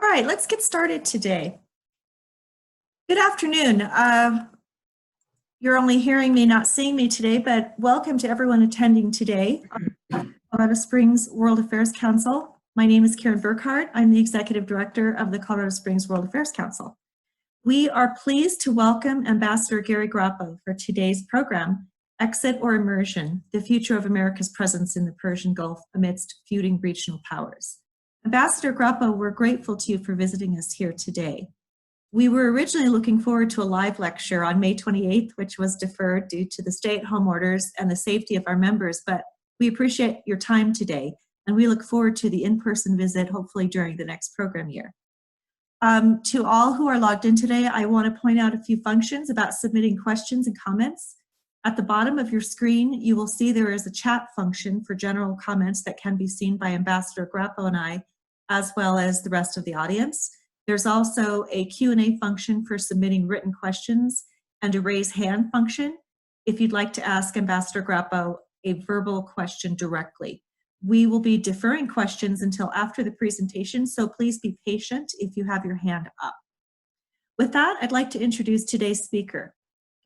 All right, let's get started today. Good afternoon. You're only hearing me, not seeing me today, but welcome to everyone attending today on Colorado Springs World Affairs Council. My name is Karen Burkhardt. I'm the Executive Director of the Colorado Springs World Affairs Council. We are pleased to welcome Ambassador Gary Grappo for today's program, Exit or Immersion, the Future of America's Presence in the Persian Gulf Amidst Feuding Regional Powers. Ambassador Grappo, we're grateful to you for visiting us here today. We were originally looking forward to a live lecture on May 28th, which was deferred due to the stay-at-home orders and the safety of our members, but we appreciate your time today, and we look forward to the in-person visit, hopefully during the next program year. To all who are logged in today, I want to point out a few functions about submitting questions and comments. At the bottom of your screen, you will see there is a chat function for general comments that can be seen by Ambassador Grappo and I, as well as the rest of the audience. There's also a Q&A function for submitting written questions and a raise hand function if you'd like to ask Ambassador Grappo a verbal question directly. We will be deferring questions until after the presentation, so please be patient if you have your hand up. With that, I'd like to introduce today's speaker.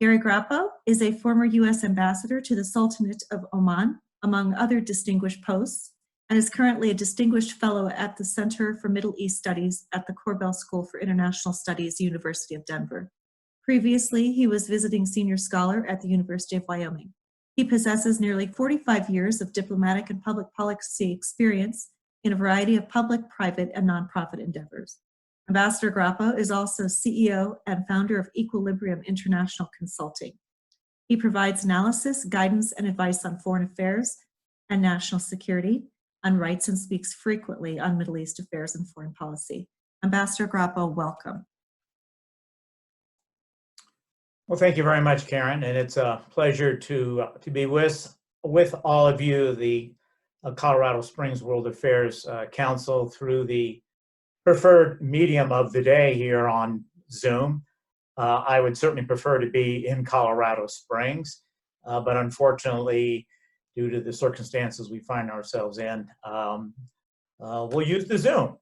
Gary Grappo is a former U.S. ambassador to the Sultanate of Oman, among other distinguished posts, and is currently a distinguished fellow at the Center for Middle East Studies at the Korbel School for International Studies, University of Denver. Previously, he was visiting senior scholar at the University of Wyoming. He possesses nearly 45 years of diplomatic and public policy experience in a variety of public, private, and nonprofit endeavors. Ambassador Grappo is also CEO and founder of Equilibrium International Consulting. He provides analysis, guidance, and advice on foreign affairs and national security, and writes and speaks frequently on Middle East affairs and foreign policy. Ambassador Grappo, welcome. Well, thank you very much, Karen, and it's a pleasure to be with all of you, the Colorado Springs World Affairs Council, through the preferred medium of the day here on Zoom. I would certainly prefer to be in Colorado Springs, but unfortunately, due to the circumstances we find ourselves in, we'll use the Zoom,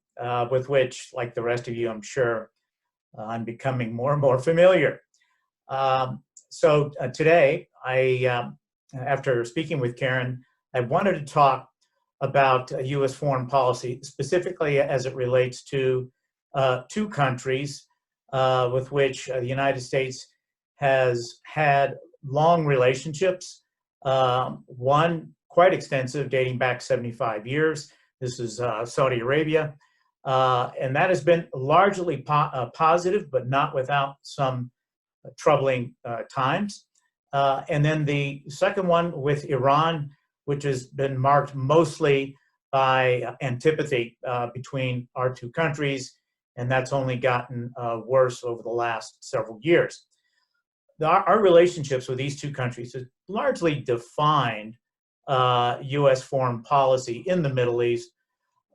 with which, like the rest of you, I'm sure, I'm becoming more and more familiar. So today, after speaking with Karen, I wanted to talk about U.S. foreign policy, specifically as it relates to two countries with which the United States has had long relationships, one quite extensive, dating back 75 years. This is Saudi Arabia, and that has been largely positive, but not without some troubling times. And then the second one with Iran, which has been marked mostly by antipathy between our two countries, and that's only gotten worse over the last several years. Our relationships with these two countries have largely defined U.S. foreign policy in the Middle East,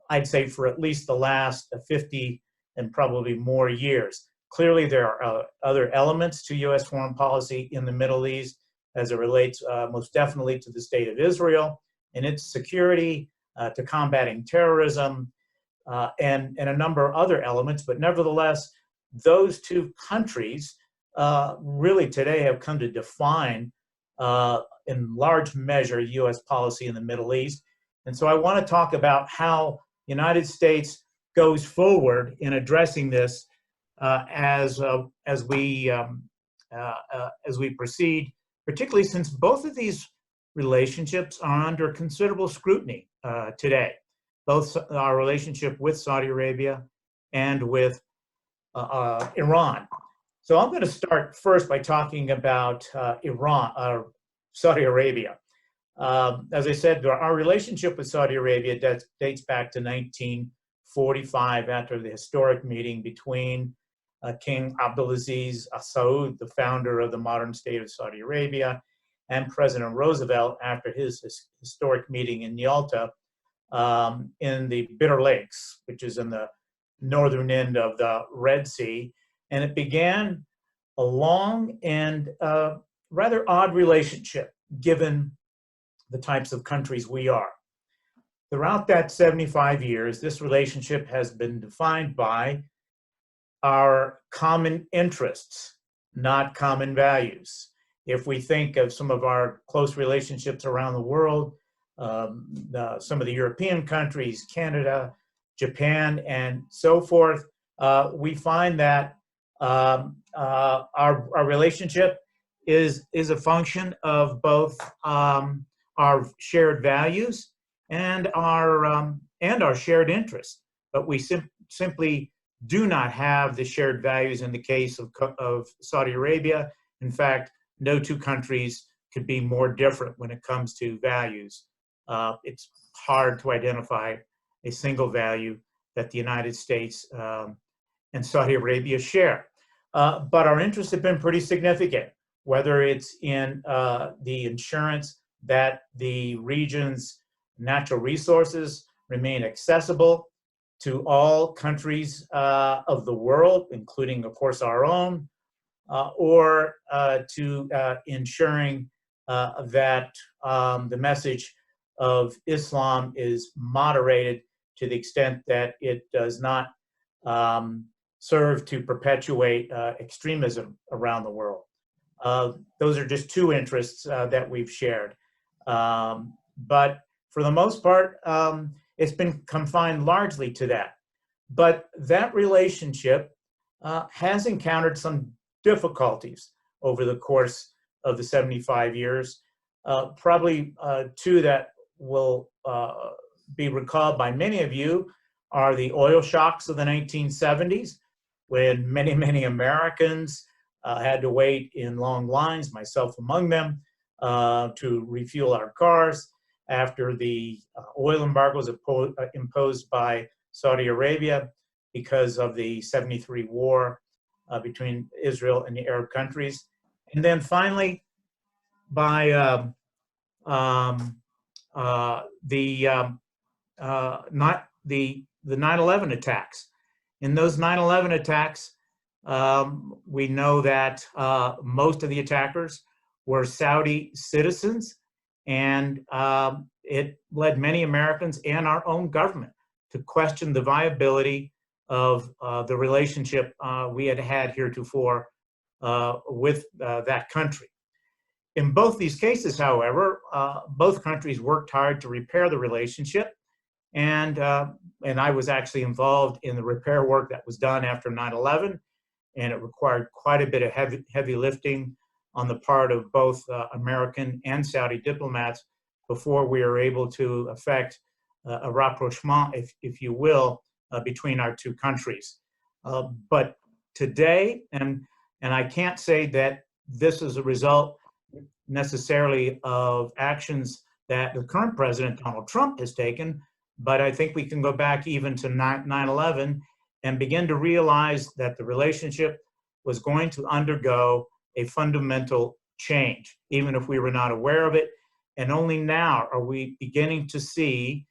I'd say for at least the last 50 and probably more years. Clearly, there are other elements to U.S. foreign policy in the Middle East as it relates most definitely to the state of Israel and its security, to combating terrorism, and a number of other elements. But nevertheless, those two countries really today have come to define, in large measure, U.S. policy in the Middle East. And so I want to talk about how the United States goes forward in addressing this as we proceed, particularly since both of these relationships are under considerable scrutiny today, both our relationship with Saudi Arabia and with Iran. So I'm going to start first by talking about Saudi Arabia. As I said, our relationship with Saudi Arabia dates back to 1945, after the historic meeting between King Abdulaziz Saud, the founder of the modern state of Saudi Arabia, and President Roosevelt after his historic meeting in Yalta in the Bitter Lakes, which is in the northern end of the Red Sea. And it began a long and rather odd relationship, given the types of countries we are. throughout that 75 years, this relationship has been defined by our common interests, not common values. If we think of some of our close relationships around the world, some of the European countries, Canada, Japan, and so forth, we find that our relationship is a function of both our shared values and our shared interests. But we simply do not have the shared values in the case of Saudi Arabia. In fact, no two countries could be more different when it comes to values. It's hard to identify a single value that the United States and Saudi Arabia share. But our interests have been pretty significant, whether it's in the assurance that the region's natural resources remain accessible to all countries of the world, including, of course, our own, or to ensuring that the message of Islam is moderated to the extent that it does not serve to perpetuate extremism around the world. Those are just two interests that we've shared. But for the most part, it's been confined largely to that. But that relationship has encountered some difficulties over the course of the 75 years. Probably two that will be recalled by many of you are the oil shocks of the 1970s, when many Americans had to wait in long lines, myself among them, to refuel our cars after the oil embargoes imposed by Saudi Arabia because of the 73 war between Israel and the Arab countries. And then finally, by the 9/11 attacks. In those 9/11 attacks, we know that most of the attackers were Saudi citizens, and it led many Americans and our own government to question the viability of the relationship we had had heretofore with that country. In both these cases, however, both countries worked hard to repair the relationship, and I was actually involved in the repair work that was done after 9/11, and it required quite a bit of heavy lifting on the part of both American and Saudi diplomats before we were able to effect a rapprochement, if you will, between our two countries. But today, and I can't say that this is a result necessarily of actions that the current president, Donald Trump, has taken, but I think we can go back even to 9/11 and begin to realize that the relationship was going to undergo a fundamental change, even if we were not aware of it. And only now are we beginning to see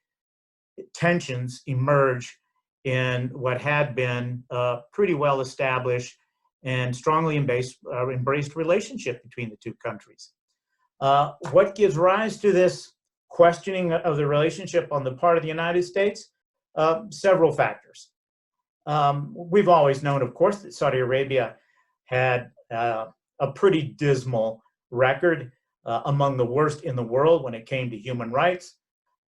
tensions emerge in what had been a pretty well established and strongly embraced relationship between the two countries. What gives rise to this questioning of the relationship on the part of the United States? Several factors. We've always known, of course, that Saudi Arabia had a pretty dismal record, among the worst in the world when it came to human rights.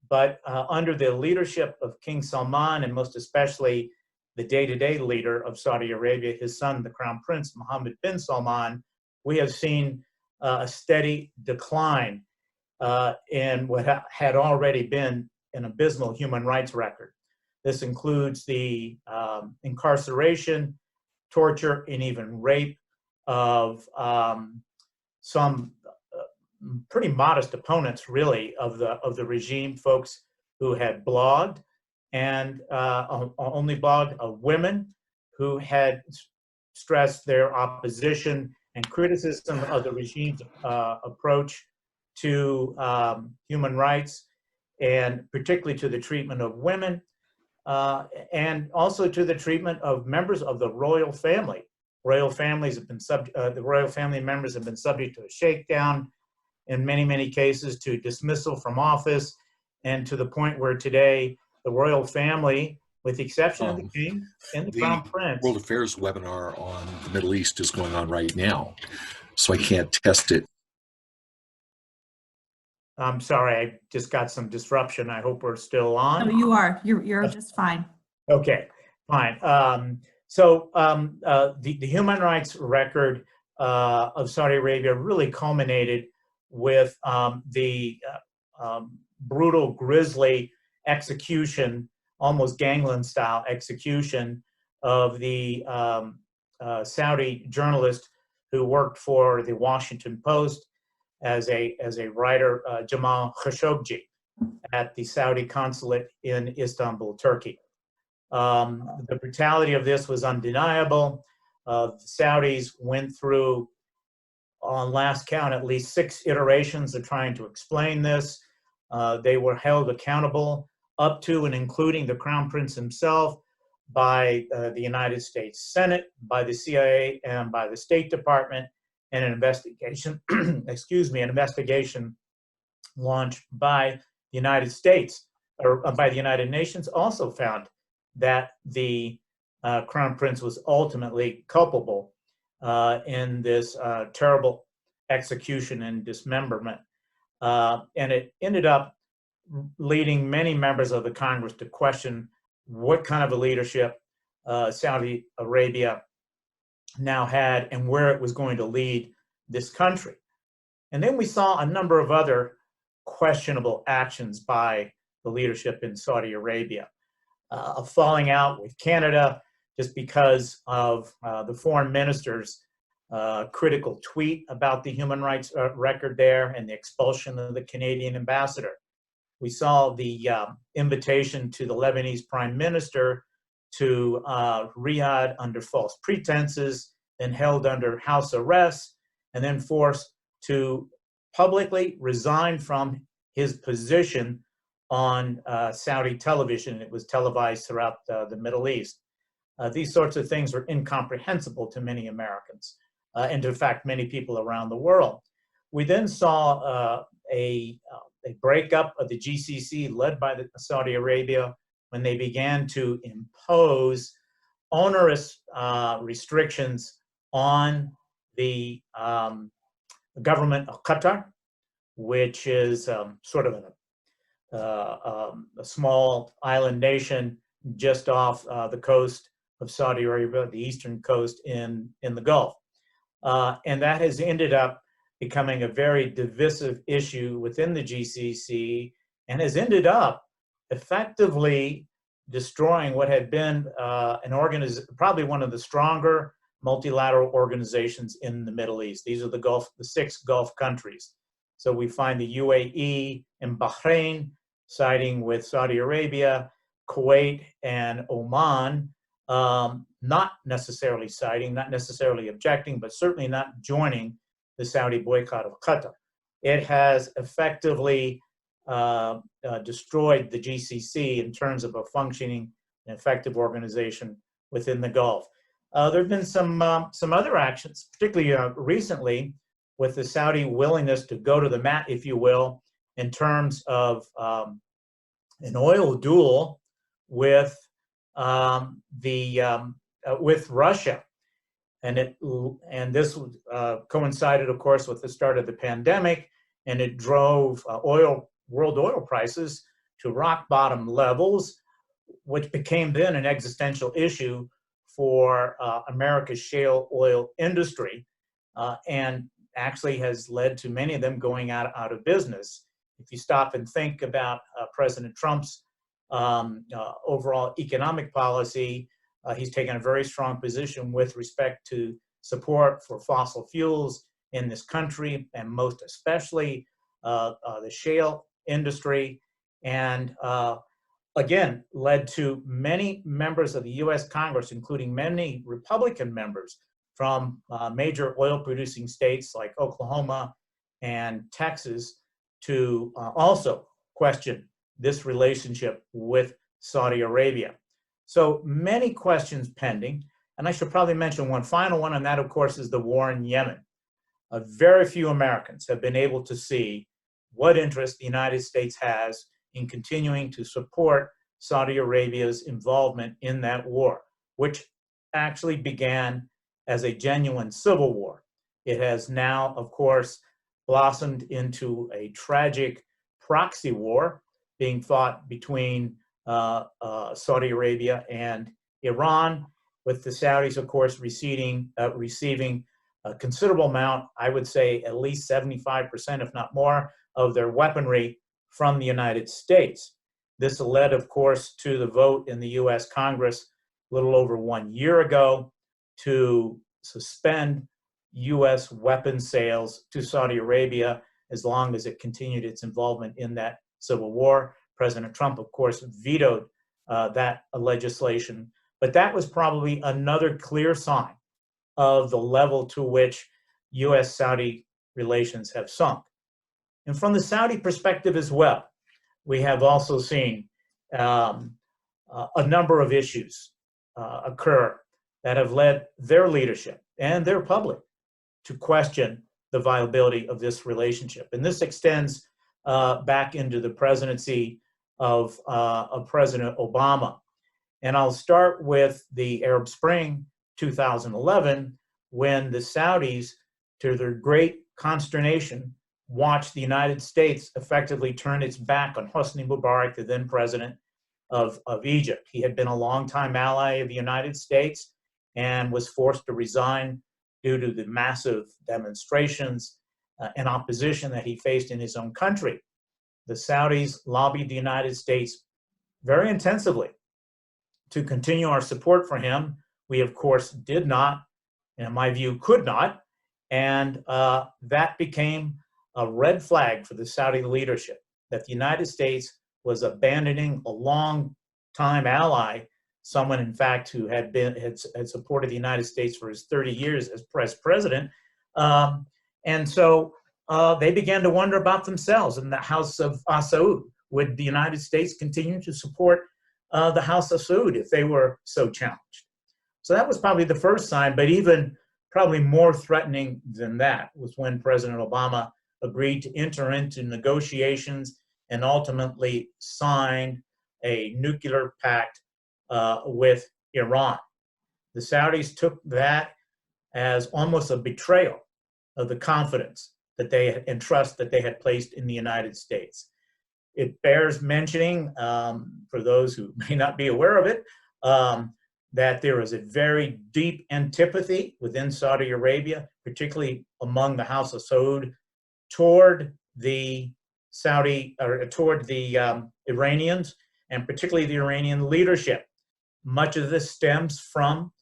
But under the leadership of King Salman, and most especially the day-to-day leader of Saudi Arabia, his son, the Crown Prince, Mohammed bin Salman, we have seen a steady decline in what had already been an abysmal human rights record. This includes the incarceration, torture, and even rape of some pretty modest opponents, really, of the regime, folks who had blogged, and only blogged women who had stressed their opposition and criticism of the regime's approach to human rights, and particularly to the treatment of women, and also to the treatment of members of the royal family. Royal families have been the royal family members have been subject to a shakedown, in many cases to dismissal from office, and to the point where today the royal family, with the exception of the king and the crown prince. World Affairs webinar on the Middle East is going on right now, so I can't test it. I'm sorry, I just got some disruption. I hope we're still on. No, you are. You're just fine. Okay, fine. The human rights record of Saudi Arabia really culminated with the brutal, grisly execution, almost gangland-style execution of the Saudi journalist who worked for the Washington Post as a writer, Jamal Khashoggi, at the Saudi consulate in Istanbul, Turkey. The brutality of this was undeniable. The Saudis went through, on last count, at least 6 iterations of trying to explain this. They were held accountable up to and including the Crown Prince himself by the United States Senate, by the CIA, and by the State Department, and an investigation, an investigation launched by the United States, or by the United Nations, also found that the Crown Prince was ultimately culpable in this terrible execution and dismemberment. And it ended up leading many members of the Congress to question what kind of a leadership Saudi Arabia now had and where it was going to lead this country. And then we saw a number of other questionable actions by the leadership in Saudi Arabia. A falling out with Canada just because of the foreign minister's critical tweet about the human rights record there and the expulsion of the Canadian ambassador. We saw the invitation to the Lebanese prime minister to Riyadh under false pretenses, then held under house arrest, and then forced to publicly resign from his position on Saudi television. It was televised throughout the Middle East. These sorts of things were incomprehensible to many Americans, and in fact, many people around the world. We then saw a breakup of the GCC led by Saudi Arabia when they began to impose onerous restrictions on the government of Qatar, which is sort of a small island nation just off the coast of Saudi Arabia, the eastern coast in the Gulf. And that has ended up becoming a very divisive issue within the GCC and has ended up effectively destroying what had been probably one of the stronger multilateral organizations in the Middle East. These are the 6 Gulf countries. So we find the UAE and Bahrain siding with Saudi Arabia, Kuwait and Oman, not necessarily siding, not necessarily objecting, but certainly not joining the Saudi boycott of Qatar. It has effectively destroyed the GCC in terms of a functioning and effective organization within the Gulf. There have been some other actions, particularly recently, with the Saudi willingness to go to the mat, if you will, in terms of an oil duel with with Russia, and this coincided, of course, with the start of the pandemic, and it drove world oil prices to rock bottom levels, which became then an existential issue for America's shale oil industry, and actually has led to many of them going out of business. If you stop and think about President Trump's overall economic policy, he's taken a very strong position with respect to support for fossil fuels in this country, and most especially the shale industry, and again, led to many members of the U.S. Congress, including many Republican members from major oil-producing states like Oklahoma and Texas, to also question this relationship with Saudi Arabia. So many questions pending, and I should probably mention one final one, and that, of course, is the war in Yemen. Very few Americans have been able to see what interest the United States has in continuing to support Saudi Arabia's involvement in that war, which actually began as a genuine civil war. It has now, of course, blossomed into a tragic proxy war being fought between Saudi Arabia and Iran, with the Saudis, of course, receiving a considerable amount, I would say at least 75%, if not more, of their weaponry from the United States. This led, of course, to the vote in the US Congress a little over 1 year ago to suspend US weapons sales to Saudi Arabia as long as it continued its involvement in that civil war. President Trump, of course, vetoed that legislation, but that was probably another clear sign of the level to which US-Saudi relations have sunk. And from the Saudi perspective as well, we have also seen a number of issues occur that have led their leadership and their public to question the viability of this relationship. And this extends back into the presidency of President Obama. And I'll start with the Arab Spring 2011, when the Saudis, to their great consternation, watched the United States effectively turn its back on Hosni Mubarak, the then president of Egypt. He had been a longtime ally of the United States and was forced to resign due to the massive demonstrations and opposition that he faced in his own country. The Saudis lobbied the United States very intensively to continue our support for him. We, of course, did not, and in my view, could not. And that became a red flag for the Saudi leadership, that the United States was abandoning a long-time ally, someone, in fact, who had supported the United States for his 30 years as president. And so they began to wonder about themselves in the House of Saud. Would the United States continue to support the House of Saud if they were so challenged? So that was probably the first sign, but even probably more threatening than that was when President Obama agreed to enter into negotiations and ultimately signed a nuclear pact with Iran. The Saudis took that as almost a betrayal of the confidence that they had and trust that they had placed in the United States. It bears mentioning, for those who may not be aware of it, that there is a very deep antipathy within Saudi Arabia, particularly among the House of Saud, toward the Iranians, and particularly the Iranian leadership. Much of this stems from,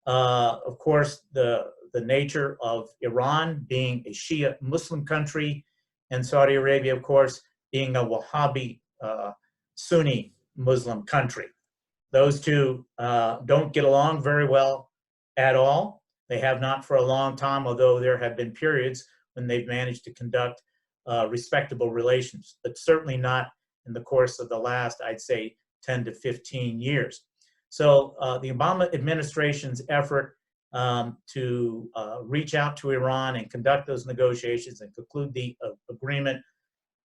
of course, the nature of Iran being a Shia Muslim country, and Saudi Arabia, of course, being a Wahhabi Sunni Muslim country. Those two don't get along very well at all. They have not for a long time, although there have been periods when they've managed to conduct respectable relations, but certainly not in the course of the last, I'd say, 10 to 15 years. So the Obama administration's effort to reach out to Iran and conduct those negotiations and conclude the agreement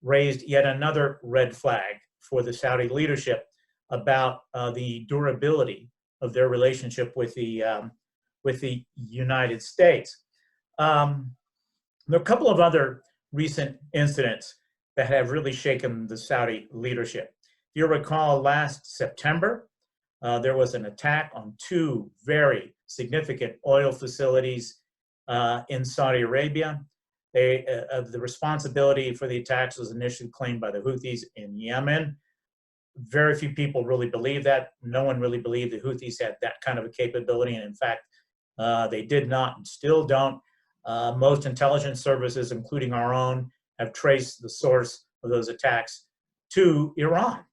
raised yet another red flag for the Saudi leadership about the durability of their relationship with the United States. There are a couple of other recent incidents that have really shaken the Saudi leadership. If you recall, last September, there was an attack on two very significant oil facilities in Saudi Arabia. The responsibility for the attacks was initially claimed by the Houthis in Yemen. Very few people really believe that. No one really believed the Houthis had that kind of a capability, and in fact, they did not and still don't. Most intelligence services, including our own, have traced the source of those attacks to Iran.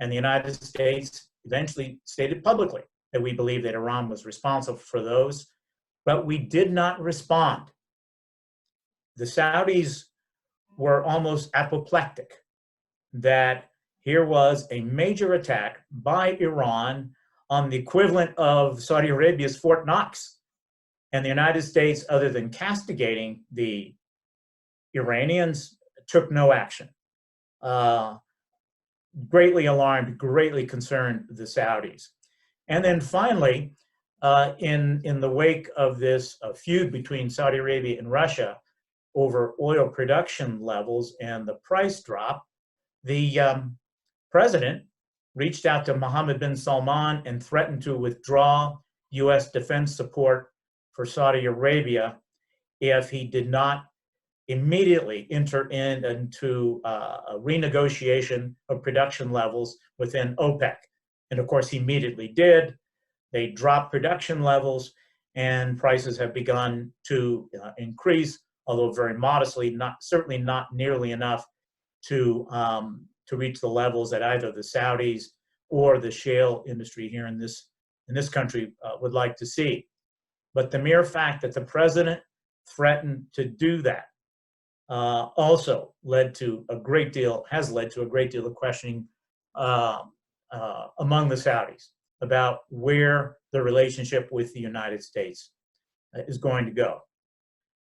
And the United States eventually stated publicly that we believe that Iran was responsible for those, but we did not respond. The Saudis were almost apoplectic that here was a major attack by Iran on the equivalent of Saudi Arabia's Fort Knox. And the United States, other than castigating the Iranians, took no action. greatly alarmed, greatly concerned the Saudis. And then finally, in the wake of this feud between Saudi Arabia and Russia over oil production levels and the price drop, the president reached out to Mohammed bin Salman and threatened to withdraw U.S. defense support for Saudi Arabia if he did not immediately enter into a renegotiation of production levels within OPEC. And of course, he immediately did. They dropped production levels and prices have begun to increase, although very modestly, certainly not nearly enough to reach the levels that either the Saudis or the shale industry here in this country would like to see. But the mere fact that the president threatened to do that also has led to a great deal of questioning among the Saudis about where the relationship with the United States is going to go.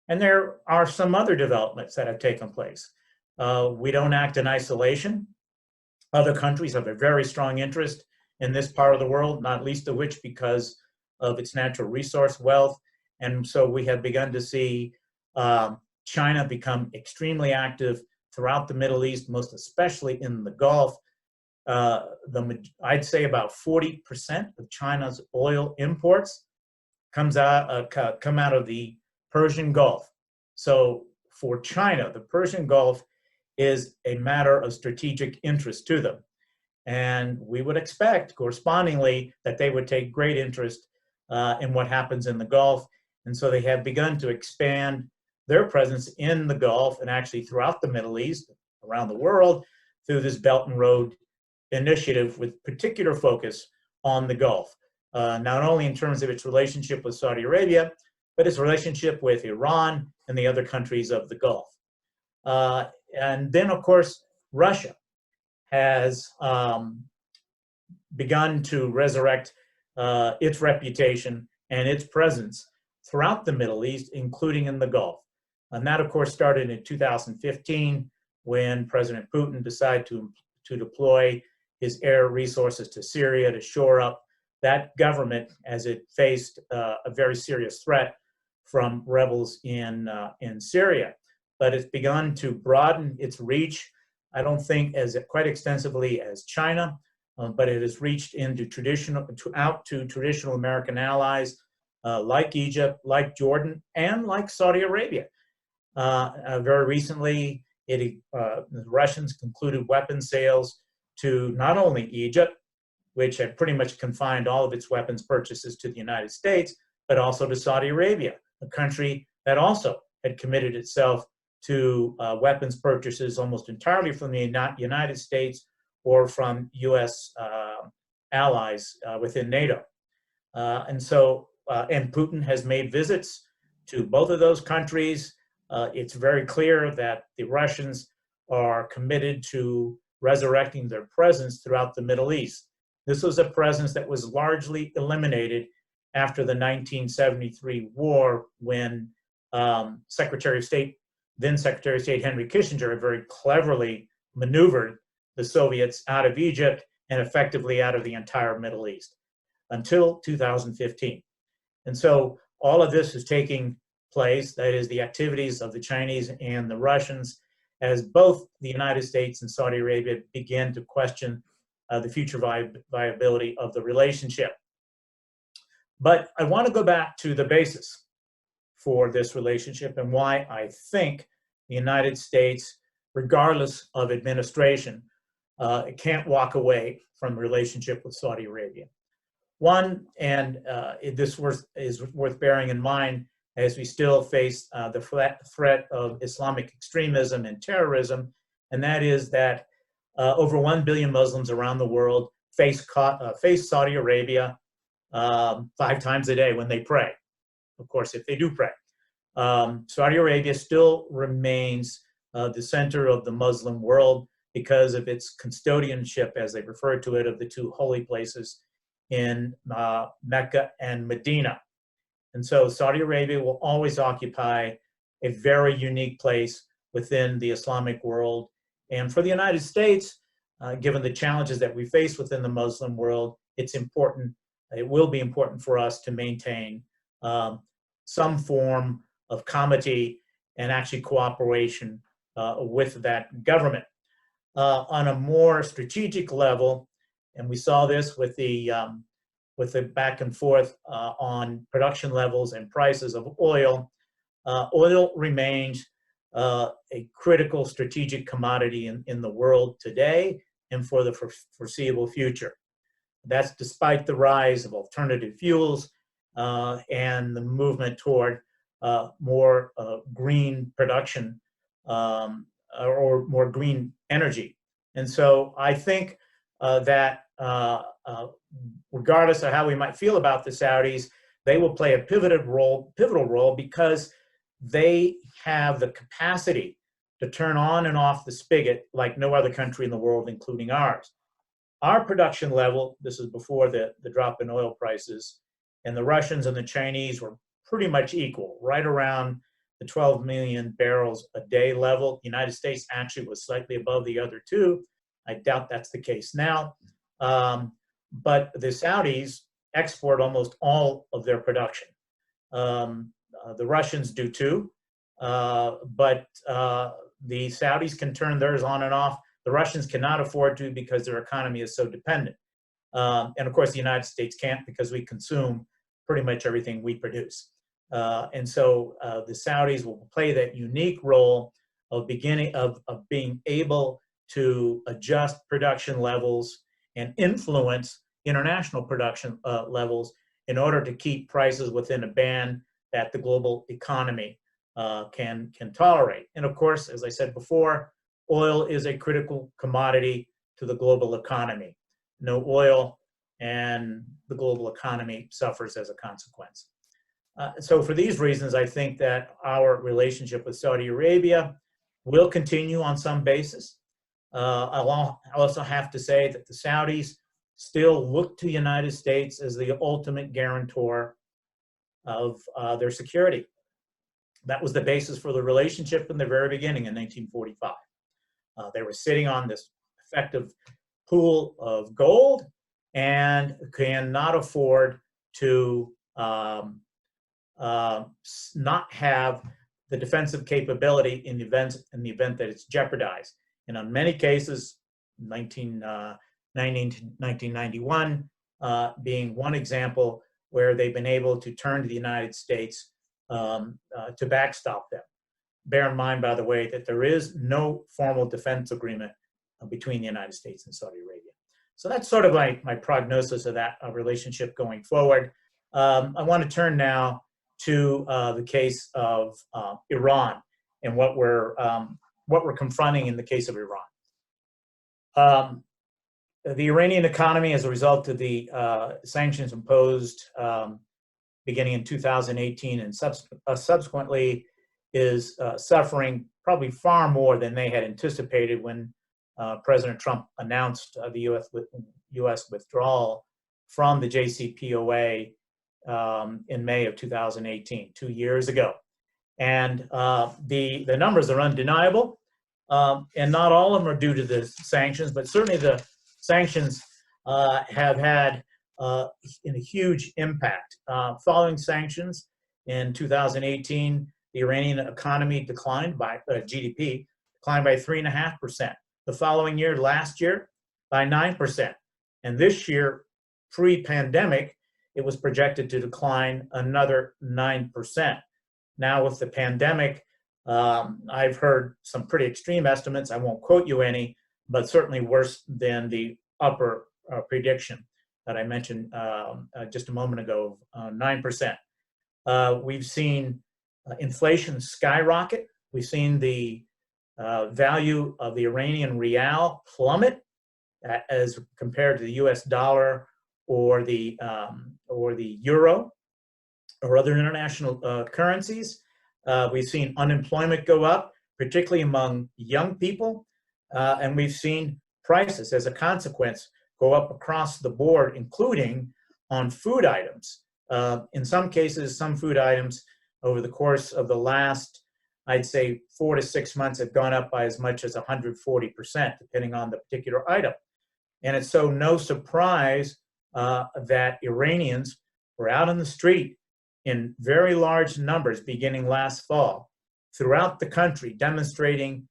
And there are some other developments that have taken place. We don't act in isolation. Other countries have a very strong interest in this part of the world, not least of which because of its natural resource wealth. And so we have begun to see China become extremely active throughout the Middle East, most especially in the Gulf. I'd say about 40% of China's oil imports come out of the Persian Gulf. So for China, the Persian Gulf is a matter of strategic interest to them. And we would expect, correspondingly, that they would take great interest in what happens in the Gulf. And so they have begun to expand their presence in the Gulf and actually throughout the Middle East, around the world, through this Belt and Road initiative with particular focus on the Gulf, not only in terms of its relationship with Saudi Arabia, but its relationship with Iran and the other countries of the Gulf. And then, of course, Russia has begun to resurrect its reputation and its presence throughout the Middle East, including in the Gulf. And that, of course, started in 2015 when President Putin decided to deploy his air resources to Syria to shore up that government as it faced a very serious threat from rebels in Syria. But it's begun to broaden its reach, I don't think as quite extensively as China, but it has reached out to traditional American allies like Egypt, like Jordan, and like Saudi Arabia. Very recently, the Russians concluded weapons sales to not only Egypt, which had pretty much confined all of its weapons purchases to the United States, but also to Saudi Arabia, a country that also had committed itself to weapons purchases almost entirely from the United States or from U.S. allies within NATO. And Putin has made visits to both of those countries. It's very clear that the Russians are committed to resurrecting their presence throughout the Middle East. This was a presence that was largely eliminated after the 1973 war when then Secretary of State Henry Kissinger very cleverly maneuvered the Soviets out of Egypt and effectively out of the entire Middle East until 2015. And so all of this is taking place, that is the activities of the Chinese and the Russians, as both the United States and Saudi Arabia begin to question the future viability of the relationship. But I want to go back to the basis for this relationship and why I think the United States, regardless of administration, can't walk away from the relationship with Saudi Arabia. One, and this is worth bearing in mind as we still face the threat of Islamic extremism and terrorism, and that is that over 1 billion Muslims around the world face Saudi Arabia 5 times a day when they pray, of course, if they do pray. Saudi Arabia still remains the center of the Muslim world because of its custodianship, as they refer to it, of the 2 holy places in Mecca and Medina. And so Saudi Arabia will always occupy a very unique place within the Islamic world. And for the United States, given the challenges that we face within the Muslim world, it's important, it will be important for us to maintain some form of comity and actually cooperation with that government. On a more strategic level, and we saw this with the back and forth on production levels and prices of oil, oil remains a critical strategic commodity in the world today and for the foreseeable future. That's despite the rise of alternative fuels and the movement toward more green production or more green energy. And so I think that regardless of how we might feel about the Saudis, they will play a pivotal role because they have the capacity to turn on and off the spigot like no other country in the world, including ours. Our production level, this is before the drop in oil prices, and the Russians and the Chinese were pretty much equal, right around the 12 million barrels a day level. The United States actually was slightly above the other two. I doubt that's the case now. But the Saudis export almost all of their production. The Russians do too, but the Saudis can turn theirs on and off. The Russians cannot afford to because their economy is so dependent. And of course, the United States can't because we consume pretty much everything we produce. And so the Saudis will play that unique role of being able to adjust production levels and influence international production levels in order to keep prices within a band that the global economy can tolerate. And of course, as I said before, oil is a critical commodity to the global economy. No oil and the global economy suffers as a consequence. So for these reasons, I think that our relationship with Saudi Arabia will continue on some basis. I'll also have to say that the Saudis still look to the United States as the ultimate guarantor of their security. That was the basis for the relationship in the very beginning in 1945. They were sitting on this effective pool of gold and cannot afford to not have the defensive capability in the event that it's jeopardized. And on many cases, 1991 being one example where they've been able to turn to the United States to backstop them. Bear in mind, by the way, that there is no formal defense agreement between the United States and Saudi Arabia. So that's sort of my prognosis of that relationship going forward. I want to turn now to the case of Iran and what we're confronting in the case of Iran. The Iranian economy, as a result of the sanctions imposed beginning in 2018 and subsequently, is suffering probably far more than they had anticipated when President Trump announced the U.S. withdrawal from the JCPOA in May of 2018, 2 years ago. And the numbers are undeniable, and not all of them are due to the sanctions, but certainly the sanctions have had a huge impact. Following sanctions in 2018, the Iranian economy declined by GDP declined by 3.5%. The following year, last year, by 9%. And this year, pre-pandemic, it was projected to decline another 9%. Now with the pandemic, I've heard some pretty extreme estimates. I won't quote you any, but certainly worse than the upper prediction that I mentioned just a moment ago, 9%. We've seen inflation skyrocket. We've seen the value of the Iranian rial plummet as compared to the U.S. dollar or the euro or other international currencies. We've seen unemployment go up, particularly among young people, and we've seen prices as a consequence go up across the board, including on food items. In some cases, some food items over the course of the last I'd say 4 to 6 months have gone up by as much as 140%, depending on the particular item. And it's so no surprise that Iranians were out on the street in very large numbers beginning last fall throughout the country, demonstrating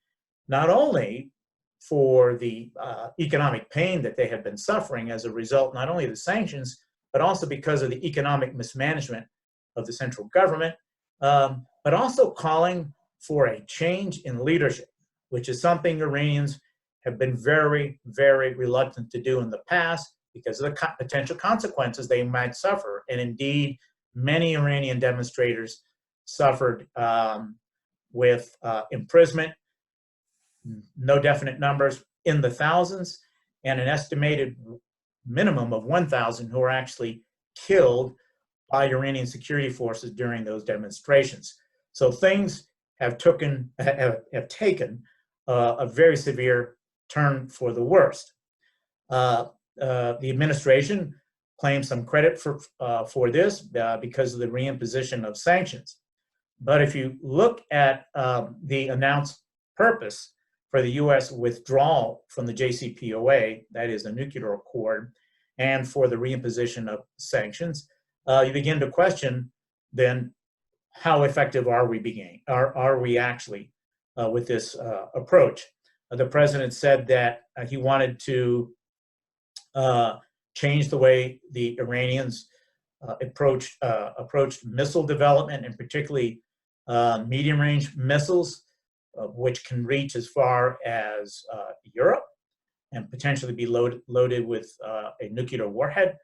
not only for the economic pain that they have been suffering as a result, not only of the sanctions, but also because of the economic mismanagement of the central government, but also calling for a change in leadership, which is something Iranians have been very, very reluctant to do in the past because of the potential consequences they might suffer. And indeed, many Iranian demonstrators suffered with imprisonment, no definite numbers, in the thousands, and an estimated minimum of 1,000 who were actually killed by Iranian security forces during those demonstrations. So things have taken a very severe turn for the worst. The administration claims some credit for this because of the reimposition of sanctions. But if you look at the announced purpose for the U.S. withdrawal from the JCPOA, that is the nuclear accord, and for the reimposition of sanctions, you begin to question then how effective are we actually with this approach. The president said that he wanted to change the way the Iranians approached missile development, and particularly medium-range missiles, which can reach as far as Europe and potentially be loaded with a nuclear warhead.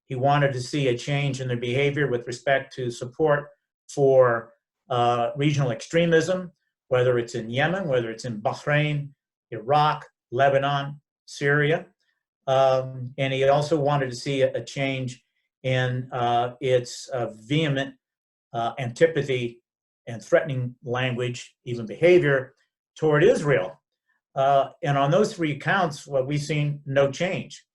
He wanted to see a change in their behavior with respect to support for regional extremism, whether it's in Yemen, whether it's in Bahrain, Iraq, Lebanon, Syria. And he also wanted to see a change in its vehement antipathy and threatening language, even behavior, toward Israel. And on those three accounts, well, we've seen no change.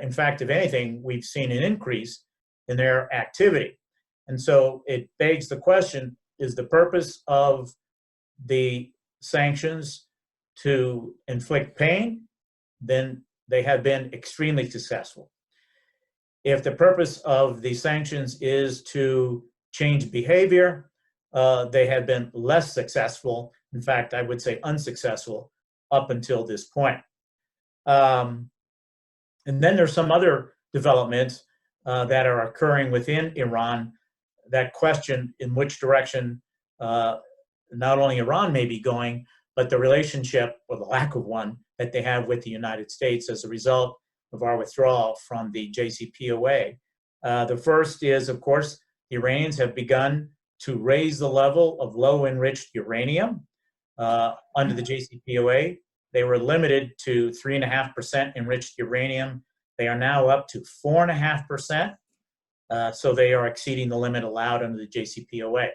In fact, if anything, we've seen an increase in their activity. And so it begs the question, is the purpose of the sanctions to inflict pain? Then they have been extremely successful. If the purpose of the sanctions is to change behavior, they have been less successful. In fact, I would say unsuccessful up until this point. And then there's some other developments that are occurring within Iran that question in which direction not only Iran may be going, but the relationship, or the lack of one, that they have with the United States as a result of our withdrawal from the JCPOA. The first is, of course, the Iranians have begun to raise the level of low-enriched uranium under the JCPOA. They were limited to 3.5% enriched uranium. They are now up to 4.5%. So they are exceeding the limit allowed under the JCPOA.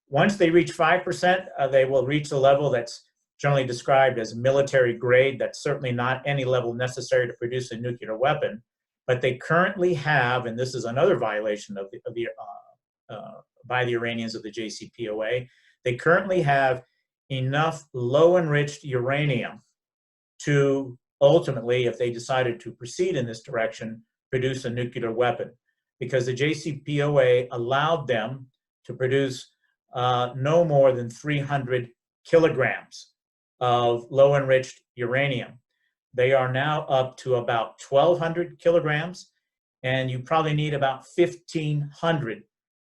Once they reach 5%, they will reach a level that's generally described as military grade. That's certainly not any level necessary to produce a nuclear weapon. But they currently have, and this is another violation of by the Iranians of the JCPOA, they currently have enough low-enriched uranium to ultimately, if they decided to proceed in this direction, produce a nuclear weapon. Because the JCPOA allowed them to produce no more than 300 kilograms of low-enriched uranium. They are now up to about 1,200 kilograms, and you probably need about 1,500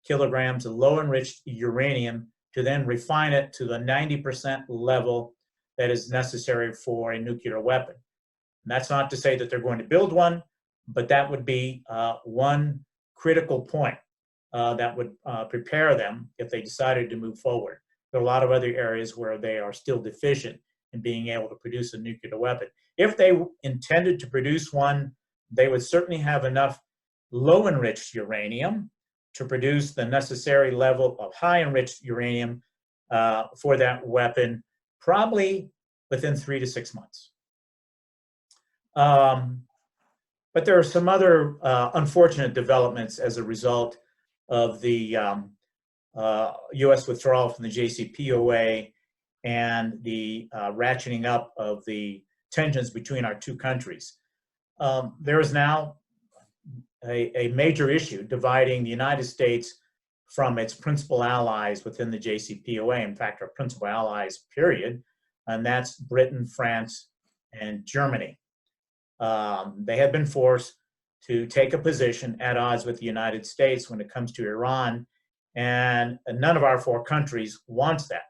kilograms of low-enriched uranium to then refine it to the 90% level that is necessary for a nuclear weapon. And that's not to say that they're going to build one, but that would be one critical point that would prepare them if they decided to move forward. There are a lot of other areas where they are still deficient in being able to produce a nuclear weapon. If they intended to produce one, they would certainly have enough low-enriched uranium to produce the necessary level of high-enriched uranium for that weapon, probably within 3 to 6 months. But there are some other unfortunate developments as a result of the U.S. withdrawal from the JCPOA and the ratcheting up of the tensions between our two countries. There is now a major issue dividing the United States from its principal allies within the JCPOA. In fact, our principal allies, period, and that's Britain, France, and Germany. They have been forced to take a position at odds with the United States when it comes to Iran, and none of our four countries wants that.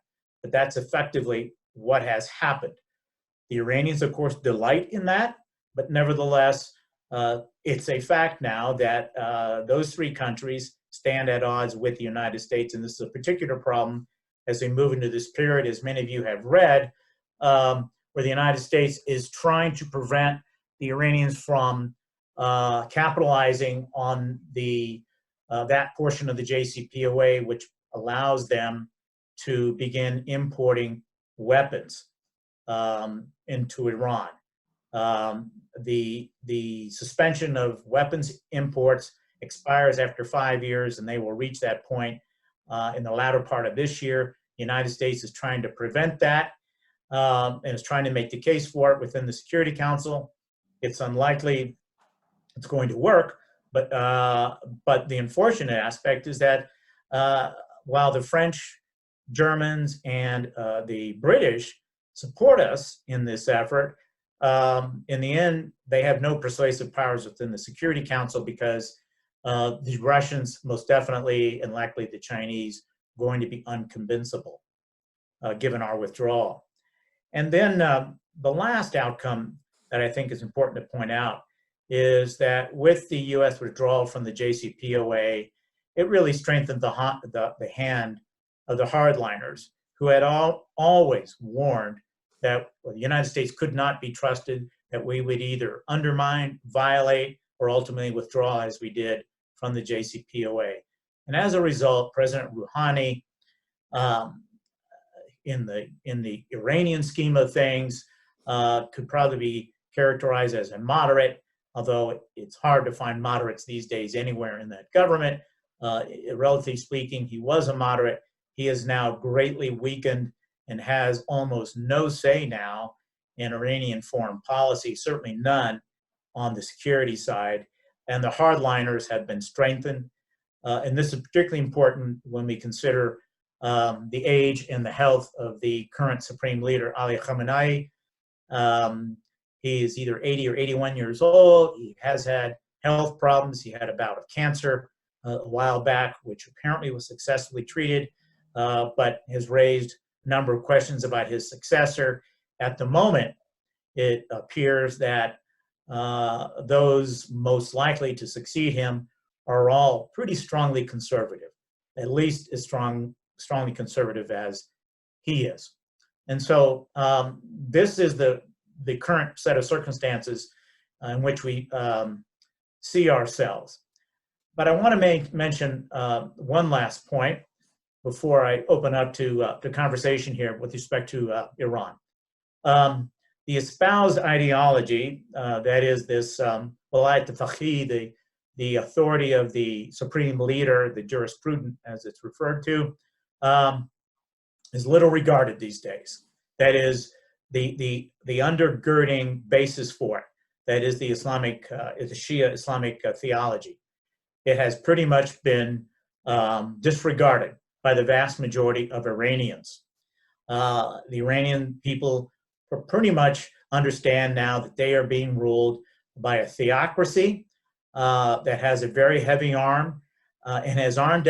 But that's effectively what has happened. The Iranians, of course, delight in that, but nevertheless, it's a fact now that those three countries stand at odds with the United States, and this is a particular problem as we move into this period, as many of you have read, where the United States is trying to prevent the Iranians from capitalizing on the that portion of the JCPOA, which allows them to begin importing weapons into Iran. The suspension of weapons imports expires after 5 years, and they will reach that point in the latter part of this year. The United States is trying to prevent that and is trying to make the case for it within the Security Council. It's unlikely it's going to work, but the unfortunate aspect is that while the French, Germans, and the British support us in this effort, in the end, they have no persuasive powers within the Security Council because the Russians, most definitely, and likely the Chinese, are going to be unconvincible given our withdrawal. And then the last outcome that I think is important to point out is that with the U.S. withdrawal from the JCPOA, it really strengthened the hand of the hardliners who had always warned that the United States could not be trusted, that we would either undermine, violate, or ultimately withdraw as we did from the JCPOA. And as a result, President Rouhani, in the Iranian scheme of things, could probably be characterized as a moderate, although it's hard to find moderates these days anywhere in that government. Relatively speaking, he was a moderate. He is now greatly weakened and has almost no say now in Iranian foreign policy, certainly none on the security side. And the hardliners have been strengthened. And this is particularly important when we consider the age and the health of the current supreme leader, Ali Khamenei. He is either 80 or 81 years old. He has had health problems. He had a bout of cancer a while back, which apparently was successfully treated, but has raised a number of questions about his successor. At the moment, it appears that those most likely to succeed him are all pretty strongly conservative, at least as strongly conservative as he is. And so this is the current set of circumstances in which we see ourselves. But I want to mention one last point before I open up to the conversation here with respect to Iran. The espoused ideology, that is this walayat al-faqih, the authority of the supreme leader, the jurisprudent as it's referred to, is little regarded these days. That is the undergirding basis for it. That is the Islamic, the Shia Islamic theology. It has pretty much been disregarded by the vast majority of Iranians. The Iranian people pretty much understand now that they are being ruled by a theocracy that has a very heavy arm and has armed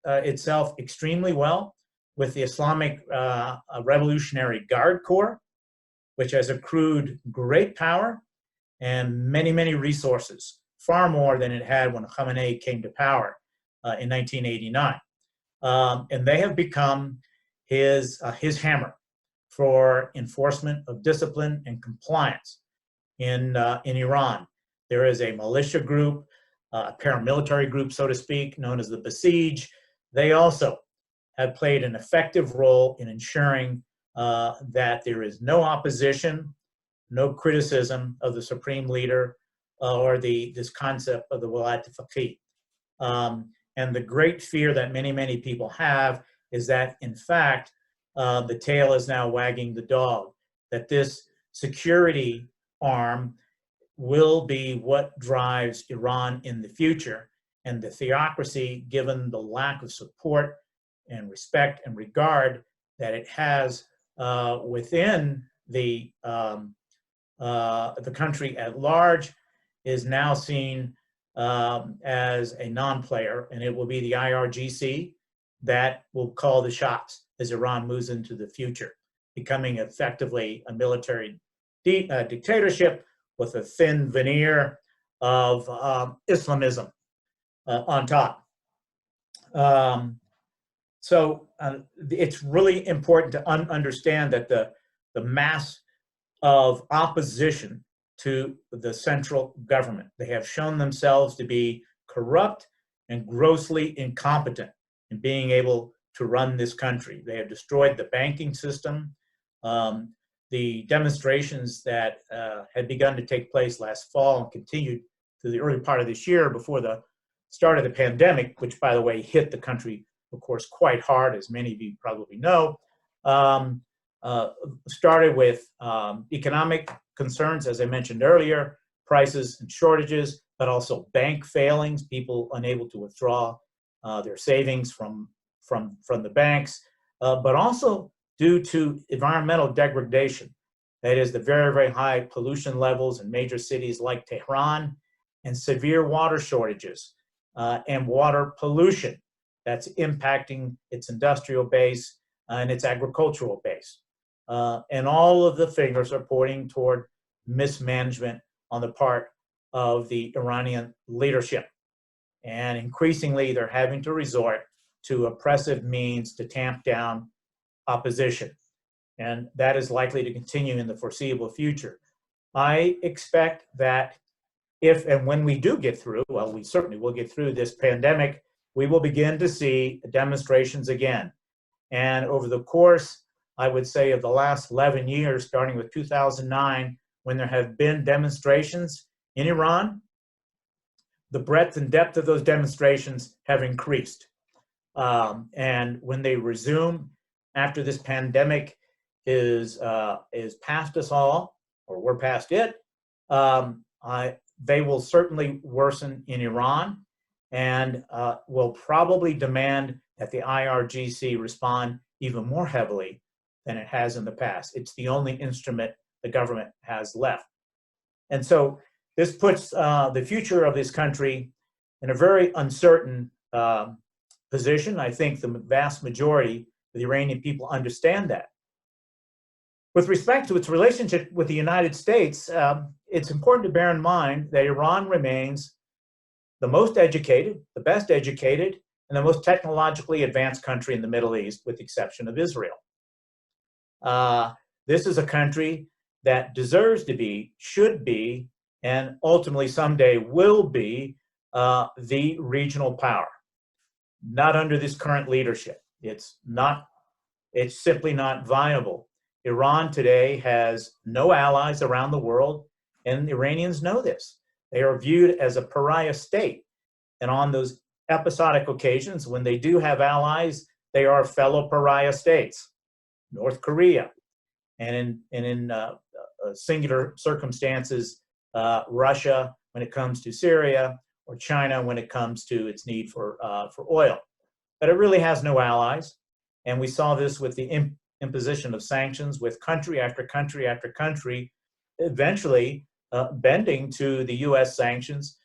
itself extremely well with the Islamic Revolutionary Guard Corps, which has accrued great power and many, many resources, far more than it had when Khamenei came to power in 1989. And they have become his hammer for enforcement of discipline and compliance in Iran. There is a militia group, a paramilitary group, so to speak, known as the Basij. They also have played an effective role in ensuring that there is no opposition, no criticism of the supreme leader or this concept of the walayat al-faqih. And the great fear that many, many people have is that, in fact, the tail is now wagging the dog, that this security arm will be what drives Iran in the future. And the theocracy, given the lack of support and respect and regard that it has within the country at large, is now seen as a non-player, and it will be the IRGC that will call the shots as Iran moves into the future, becoming effectively a military dictatorship with a thin veneer of Islamism on top. So it's really important to understand that the mass of opposition to the central government, they have shown themselves to be corrupt and grossly incompetent in being able to run this country. They have destroyed the banking system. The demonstrations that had begun to take place last fall and continued through the early part of this year before the start of the pandemic, which, by the way, hit the country, of course, quite hard, as many of you probably know, started with economic concerns, as I mentioned earlier, prices and shortages, but also bank failings, people unable to withdraw their savings from the banks, but also due to environmental degradation. That is, the very, very high pollution levels in major cities like Tehran, and severe water shortages and water pollution that's impacting its industrial base and its agricultural base. And all of the fingers are pointing toward mismanagement on the part of the Iranian leadership. And increasingly, they're having to resort to oppressive means to tamp down opposition. And that is likely to continue in the foreseeable future. I expect that if and when we do get through, well, we certainly will get through this pandemic, we will begin to see demonstrations again. And over the course, I would say, of the last 11 years, starting with 2009, when there have been demonstrations in Iran, the breadth and depth of those demonstrations have increased. And when they resume after this pandemic is past us all, or we're past it, they will certainly worsen in Iran, and will probably demand that the IRGC respond even more heavily than it has in the past. It's the only instrument the government has left. And so this puts the future of this country in a very uncertain position. I think the vast majority of the Iranian people understand that. With respect to its relationship with the United States, it's important to bear in mind that Iran remains the most educated, the best educated, and the most technologically advanced country in the Middle East, with the exception of Israel. This is a country that deserves to be, should be, and ultimately someday will be the regional power. Not under this current leadership. It's simply not viable. Iran today has no allies around the world, and the Iranians know this. They are viewed as a pariah state. And on those episodic occasions, when they do have allies, they are fellow pariah states. North Korea, and in singular circumstances, Russia when it comes to Syria, or China when it comes to its need for oil. But it really has no allies. And we saw this with the imposition of sanctions, with country after country after country eventually bending to the US sanctions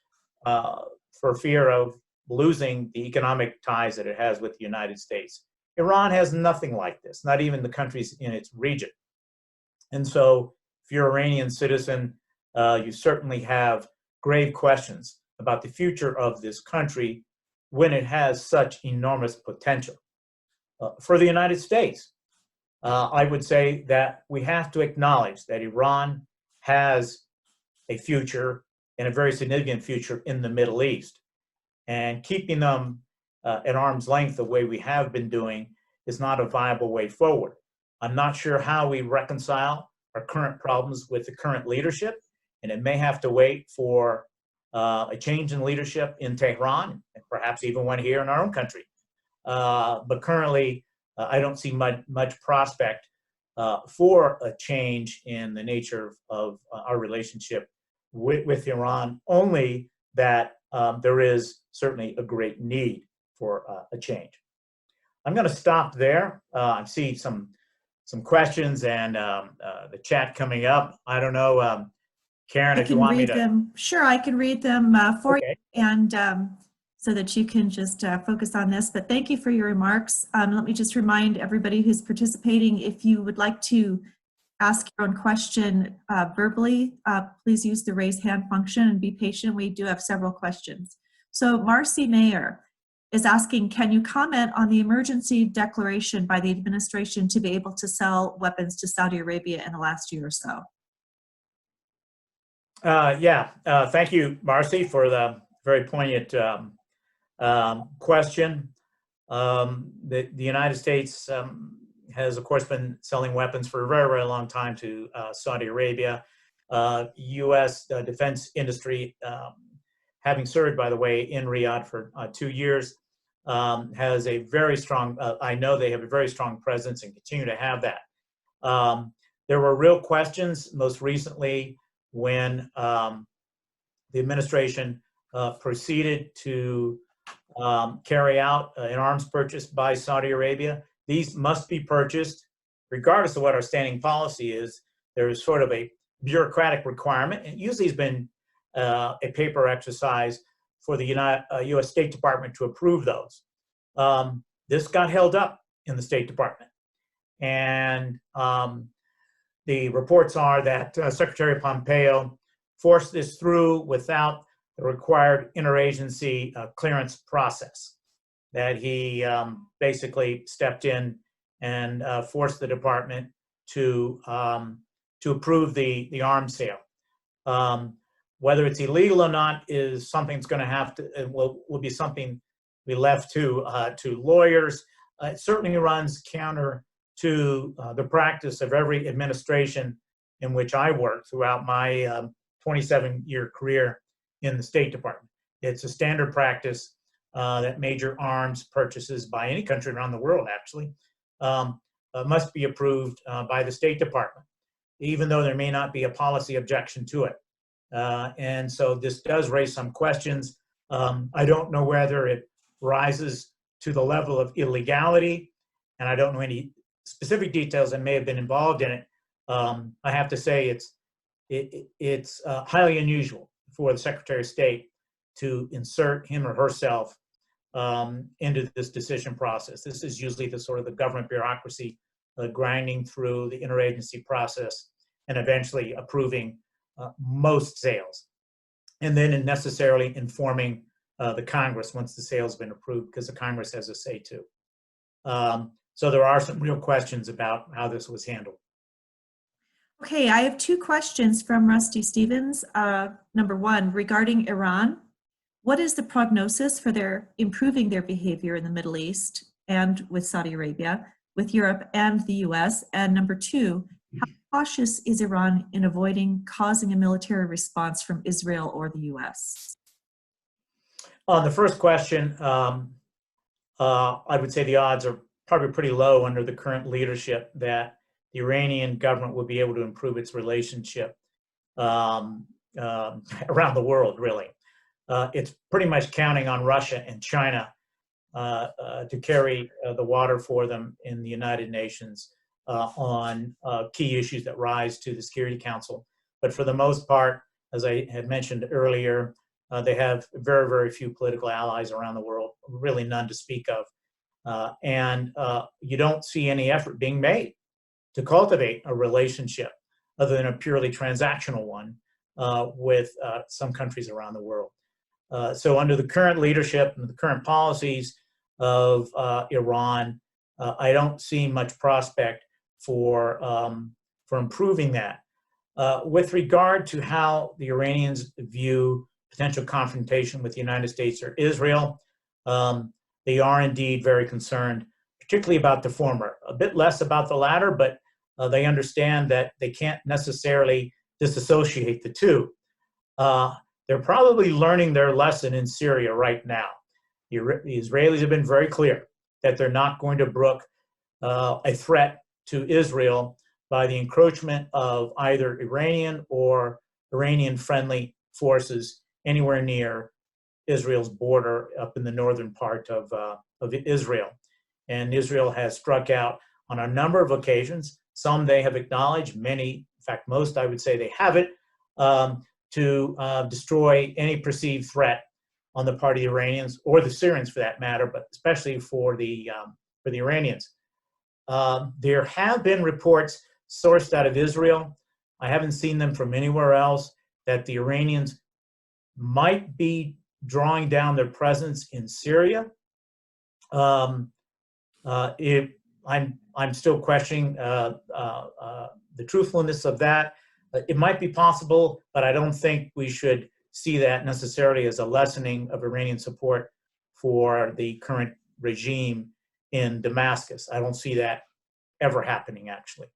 for fear of losing the economic ties that it has with the United States. Iran has nothing like this, not even the countries in its region. And so if you're an Iranian citizen, you certainly have grave questions about the future of this country when it has such enormous potential. For the United States, I would say that we have to acknowledge that Iran has a future, and a very significant future, in the Middle East. And keeping them at arm's length the way we have been doing is not a viable way forward. I'm not sure how we reconcile our current problems with the current leadership, and it may have to wait for a change in leadership in Tehran, and perhaps even one here in our own country. But currently, I don't see much prospect for a change in the nature of our relationship with Iran, only that there is certainly a great need for a change. I'm going to stop there. I see some questions and the chat coming up. I don't know, Karen, if you want me to. Them. Sure, I can read them for you, and so that you can just focus on this. But thank you for your remarks. Let me just remind everybody who's participating, if you would like to ask your own question verbally, please use the raise hand function and be patient. We do have several questions. So Marcy Mayer is asking, can you comment on the emergency declaration by the administration to be able to sell weapons to Saudi Arabia in the last year or so? Thank you, Marcy, for the very poignant question. The United States has, of course, been selling weapons for a very, very long time to Saudi Arabia. U.S. defense industry, having served, by the way, in Riyadh for 2 years, has a very strong, I know they have a very strong presence and continue to have that. There were real questions most recently when the administration proceeded to carry out an arms purchase by Saudi Arabia. These must be purchased regardless of what our standing policy is. There is sort of a bureaucratic requirement. It usually has been a paper exercise for the U.S. State Department to approve those. This got held up in the State Department. And the reports are that Secretary Pompeo forced this through without the required interagency clearance process, that he basically stepped in and forced the department to approve the arms sale. Whether it's illegal or not is something that's going to have to, will be something we left to lawyers. It certainly runs counter to the practice of every administration in which I worked throughout my 27-year career in the State Department. It's a standard practice that major arms purchases by any country around the world, actually, must be approved by the State Department, even though there may not be a policy objection to it. And so this does raise some questions. I don't know whether it rises to the level of illegality, and I don't know any specific details that may have been involved in it. I have to say it's highly unusual for the Secretary of State to insert him or herself into this decision process. This is usually the sort of the government bureaucracy grinding through the interagency process and eventually approving most sales, and then necessarily informing the Congress once the sale has been approved, because the Congress has a say too. So there are some real questions about how this was handled. Okay, I have 2 questions from Rusty Stevens. Number 1, regarding Iran, what is the prognosis for improving their behavior in the Middle East and with Saudi Arabia, with Europe and the US? And number 2, how cautious is Iran in avoiding causing a military response from Israel or the US? On the first question, I would say the odds are probably pretty low under the current leadership that the Iranian government would be able to improve its relationship around the world, really. It's pretty much counting on Russia and China to carry the water for them in the United Nations on key issues that rise to the Security Council. But for the most part, as I had mentioned earlier, they have very, very few political allies around the world, really none to speak of. And you don't see any effort being made to cultivate a relationship other than a purely transactional one with some countries around the world. So under the current leadership and the current policies of Iran, I don't see much prospect for improving that. With regard to how the Iranians view potential confrontation with the United States or Israel, they are indeed very concerned, particularly about the former. A bit less about the latter, but they understand that they can't necessarily disassociate the two. They're probably learning their lesson in Syria right now. The Israelis have been very clear that they're not going to brook a threat to Israel by the encroachment of either Iranian or Iranian-friendly forces anywhere near Israel's border up in the northern part of Israel. And Israel has struck out on a number of occasions. Some they have acknowledged, many, in fact, most I would say they haven't, to destroy any perceived threat on the part of the Iranians, or the Syrians for that matter, but especially for the Iranians. There have been reports sourced out of Israel, I haven't seen them from anywhere else, that the Iranians might be drawing down their presence in Syria. I'm still questioning the truthfulness of that. It might be possible, but I don't think we should see that necessarily as a lessening of Iranian support for the current regime in Damascus. I don't see that ever happening, actually.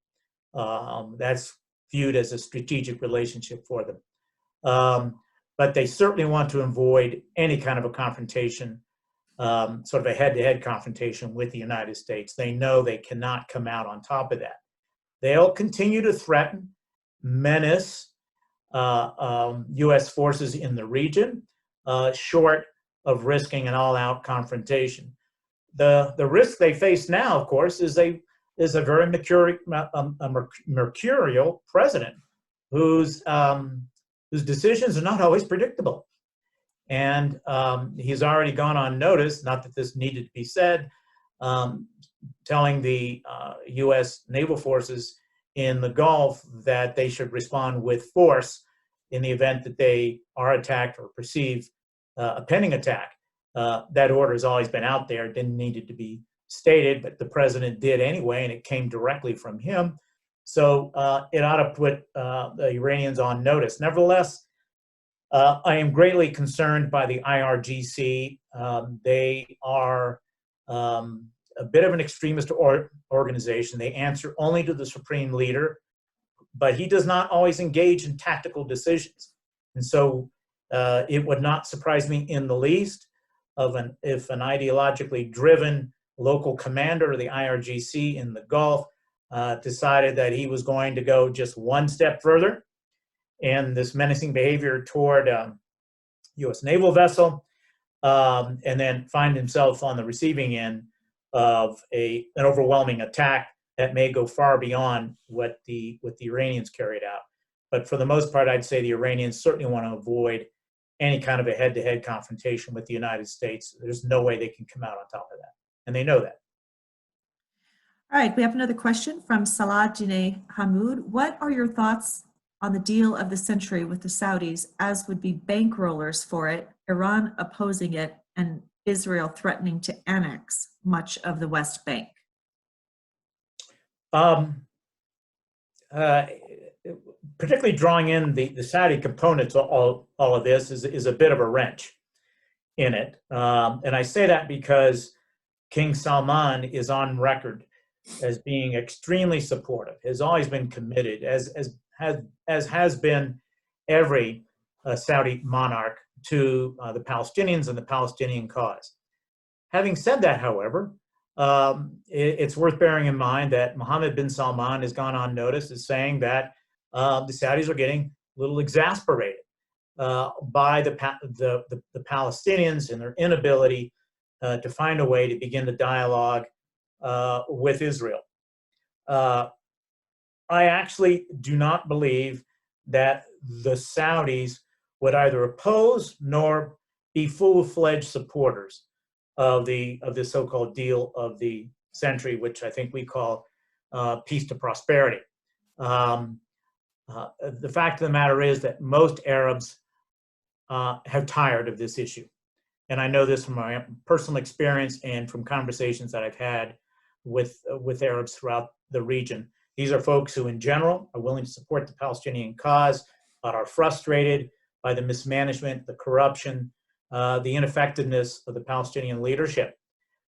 That's viewed as a strategic relationship for them. But they certainly want to avoid any kind of a confrontation, sort of a head-to-head confrontation with the United States. They know they cannot come out on top of that. They'll continue to threaten, menace U.S. forces in the region, short of risking an all-out confrontation. The risk they face now, of course, is a very mercurial president whose decisions are not always predictable. And he's already gone on notice, not that this needed to be said, telling the U.S. naval forces in the Gulf that they should respond with force in the event that they are attacked or perceive a pending attack. That order has always been out there, didn't need it to be stated, but the president did anyway, and it came directly from him. So it ought to put the Iranians on notice. Nevertheless, I am greatly concerned by the IRGC. They are a bit of an extremist organization. They answer only to the supreme leader, but he does not always engage in tactical decisions. And so it would not surprise me in the least if an ideologically driven local commander of the IRGC in the Gulf decided that he was going to go just one step further in this menacing behavior toward a U.S. naval vessel, and then find himself on the receiving end of an overwhelming attack that may go far beyond what the Iranians carried out. But for the most part, I'd say the Iranians certainly want to avoid any kind of a head-to-head confrontation with the United States. There's no way they can come out on top of that, and they know that. All right, we have another question from Salah Jine Hamoud. What are your thoughts on the deal of the century with the Saudis, as would be bankrollers for it, Iran opposing it, and Israel threatening to annex much of the West Bank? Particularly drawing in the Saudi components, all of this is a bit of a wrench in it. And I say that because King Salman is on record as being extremely supportive, has always been committed, as has been every Saudi monarch, to the Palestinians and the Palestinian cause. Having said that, however, it's worth bearing in mind that Mohammed bin Salman has gone on notice as saying that the Saudis are getting a little exasperated by the Palestinians and their inability to find a way to begin the dialogue with Israel. I actually do not believe that the Saudis would either oppose nor be full-fledged supporters of the so-called deal of the century, which I think we call peace to prosperity. The fact of the matter is that most Arabs have tired of this issue. And I know this from my personal experience and from conversations that I've had with Arabs throughout the region. These are folks who, in general, are willing to support the Palestinian cause, but are frustrated by the mismanagement, the corruption, the ineffectiveness of the Palestinian leadership,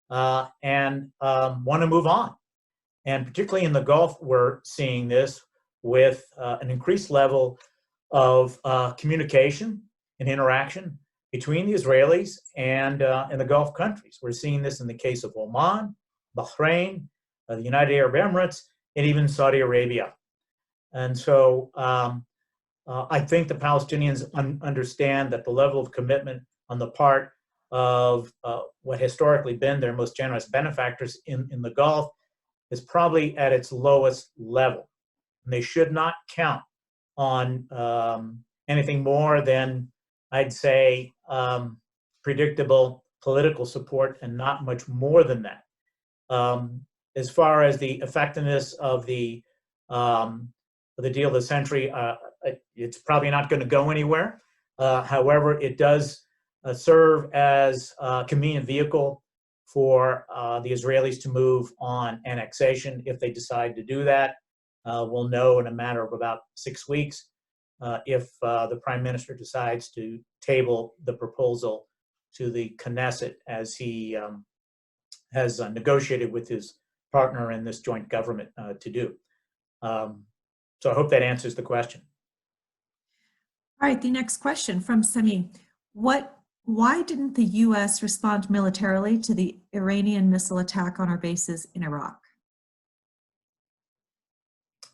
and want to move on. And particularly in the Gulf, we're seeing this with an increased level of communication an interaction between the Israelis and the Gulf countries. We're seeing this in the case of Oman, Bahrain, the United Arab Emirates, and even Saudi Arabia. And so I think the Palestinians understand that the level of commitment on the part of what historically been their most generous benefactors in the Gulf is probably at its lowest level. And they should not count on anything more than, I'd say, predictable political support, and not much more than that. As far as the effectiveness of the deal of the century, it's probably not going to go anywhere. However, it does serve as a convenient vehicle for the Israelis to move on annexation if they decide to do that. We'll know in a matter of about 6 weeks if the Prime Minister decides to table the proposal to the Knesset, as he has negotiated with his partner in this joint government to do. So I hope that answers the question. All right, the next question from Sami. Why didn't the U.S. respond militarily to the Iranian missile attack on our bases in Iraq?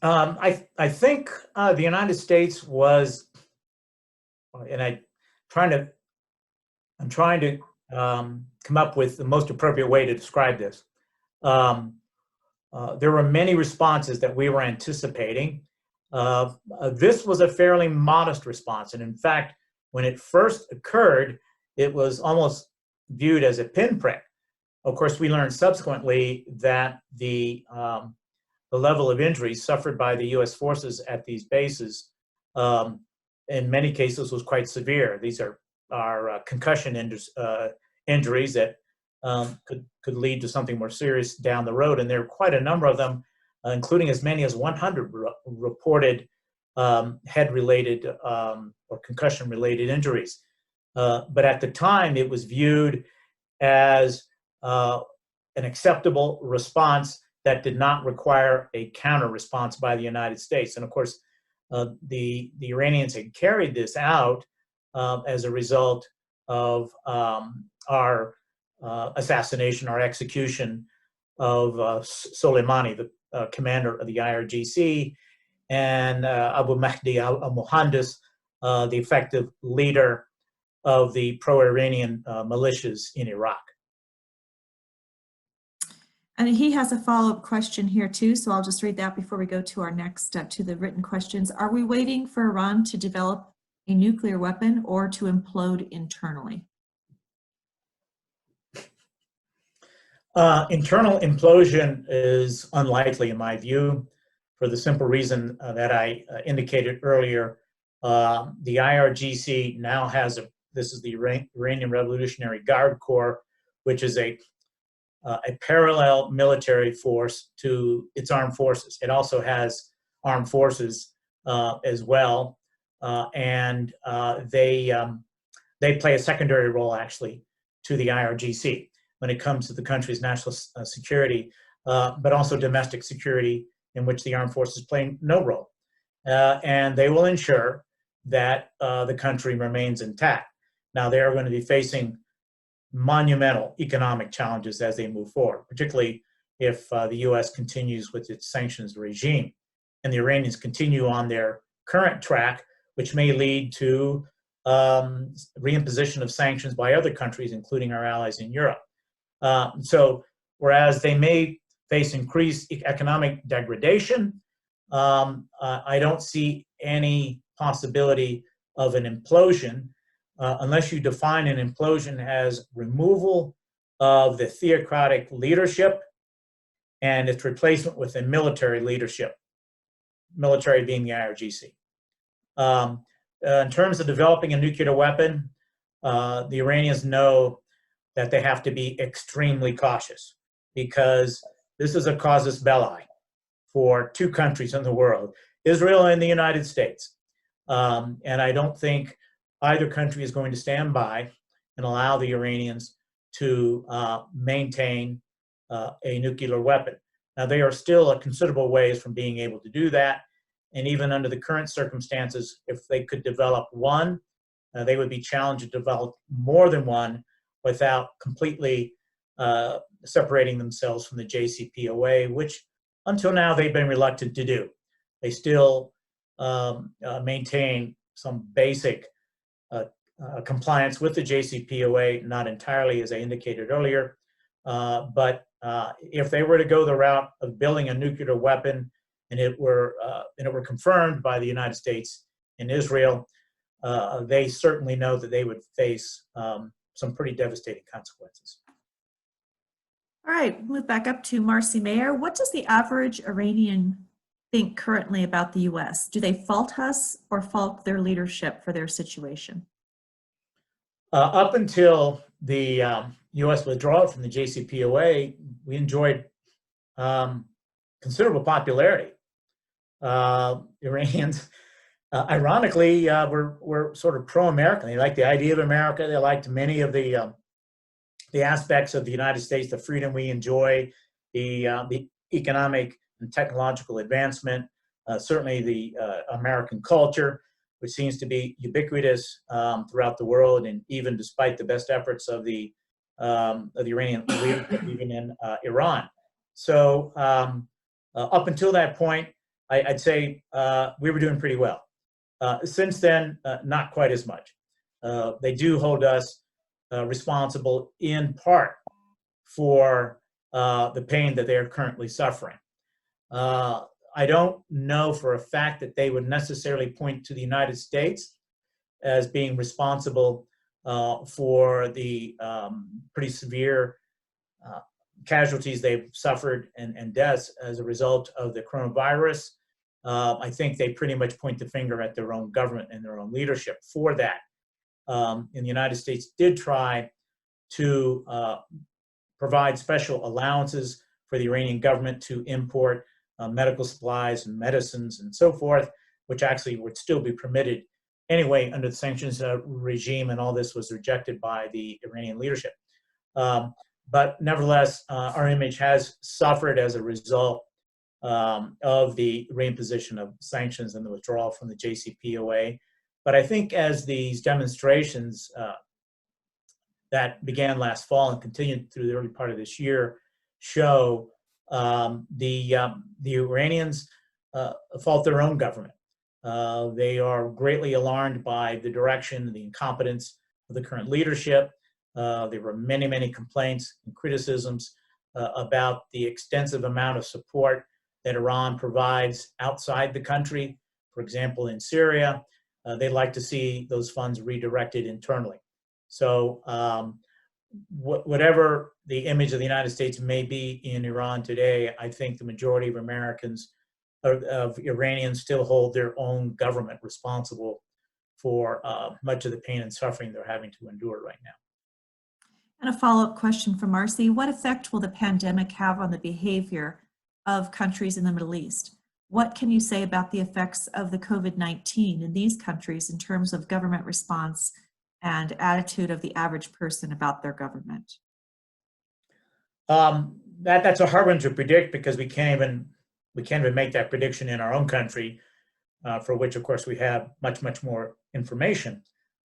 I think the United States was, and I'm trying to come up with the most appropriate way to describe this. There were many responses that we were anticipating. This was a fairly modest response, and in fact, when it first occurred, it was almost viewed as a pinprick. Of course, we learned subsequently that the level of injuries suffered by the U.S. forces at these bases, in many cases, was quite severe. These are concussion injuries that could lead to something more serious down the road, and there are quite a number of them, including as many as 100 reported head-related or concussion-related injuries. But at the time, it was viewed as an acceptable response that did not require a counter response by the United States. And of course, the Iranians had carried this out as a result of our assassination, our execution of Soleimani, the commander of the IRGC, and Abu Mahdi al-Muhandis, the effective leader of the pro-Iranian militias in Iraq. And he has a follow-up question here too, so I'll just read that before we go to our next to the written questions. Are we waiting for Iran to develop a nuclear weapon or to implode internally? Internal implosion is unlikely in my view, for the simple reason that I indicated earlier. The IRGC now has this is the Iranian Revolutionary Guard Corps, which is a parallel military force to its armed forces. It also has armed forces as well, and they play a secondary role actually to the IRGC when it comes to the country's national security, but also domestic security, in which the armed forces play no role. And they will ensure that the country remains intact. Now, they are going to be facing monumental economic challenges as they move forward, particularly if the U.S. continues with its sanctions regime and the Iranians continue on their current track, which may lead to reimposition of sanctions by other countries, including our allies in Europe. So whereas they may face increased economic degradation, I don't see any possibility of an implosion unless you define an implosion as removal of the theocratic leadership and its replacement with a military leadership, military being the IRGC. In terms of developing a nuclear weapon, the Iranians know that they have to be extremely cautious, because this is a casus belli for two countries in the world, Israel and the United States. And I don't think either country is going to stand by and allow the Iranians to maintain a nuclear weapon. Now, they are still a considerable ways from being able to do that. And even under the current circumstances, if they could develop one, they would be challenged to develop more than one without completely separating themselves from the JCPOA, which until now they've been reluctant to do. They still maintain some basic compliance with the JCPOA, not entirely, as I indicated earlier. But if they were to go the route of building a nuclear weapon, and it were confirmed by the United States and Israel, they certainly know that they would face some pretty devastating consequences. All right, move back up to Marcy Mayer. What does the average Iranian think currently about the U.S.? Do they fault us or fault their leadership for their situation? Up until the U.S. withdrawal from the JCPOA, we enjoyed considerable popularity. Iranians, ironically, were sort of pro-American. They liked the idea of America. They liked many of the aspects of the United States, the freedom we enjoy, the economic and technological advancement, certainly the American culture, which seems to be ubiquitous throughout the world, and even despite the best efforts of the Iranian leadership, even in Iran. So up until that point, I'd say we were doing pretty well. Since then, not quite as much. They do hold us responsible in part for the pain that they are currently suffering. I don't know for a fact that they would necessarily point to the United States as being responsible for the pretty severe casualties they've suffered and deaths as a result of the coronavirus. I think they pretty much point the finger at their own government and their own leadership for that. And the United States did try to provide special allowances for the Iranian government to import medical supplies and medicines and so forth, which actually would still be permitted anyway under the sanctions regime, and all this was rejected by the Iranian leadership. But nevertheless, our image has suffered as a result of the reimposition of sanctions and the withdrawal from the JCPOA. But I think as these demonstrations that began last fall and continued through the early part of this year show, the Iranians fault their own government. They are greatly alarmed by the direction, the incompetence of the current leadership. There were many, many complaints and criticisms about the extensive amount of support that Iran provides outside the country. For example, in Syria, they'd like to see those funds redirected internally. So whatever the image of the United States may be in Iran today, I think the majority of Americans, of Iranians, still hold their own government responsible for much of the pain and suffering they're having to endure right now. And a follow-up question from Marcy. What effect will the pandemic have on the behavior of countries in the Middle East? What can you say about the effects of the COVID-19 in these countries in terms of government response and attitude of the average person about their government? That's a hard one to predict because we can't even make that prediction in our own country, for which, of course, we have much, much more information.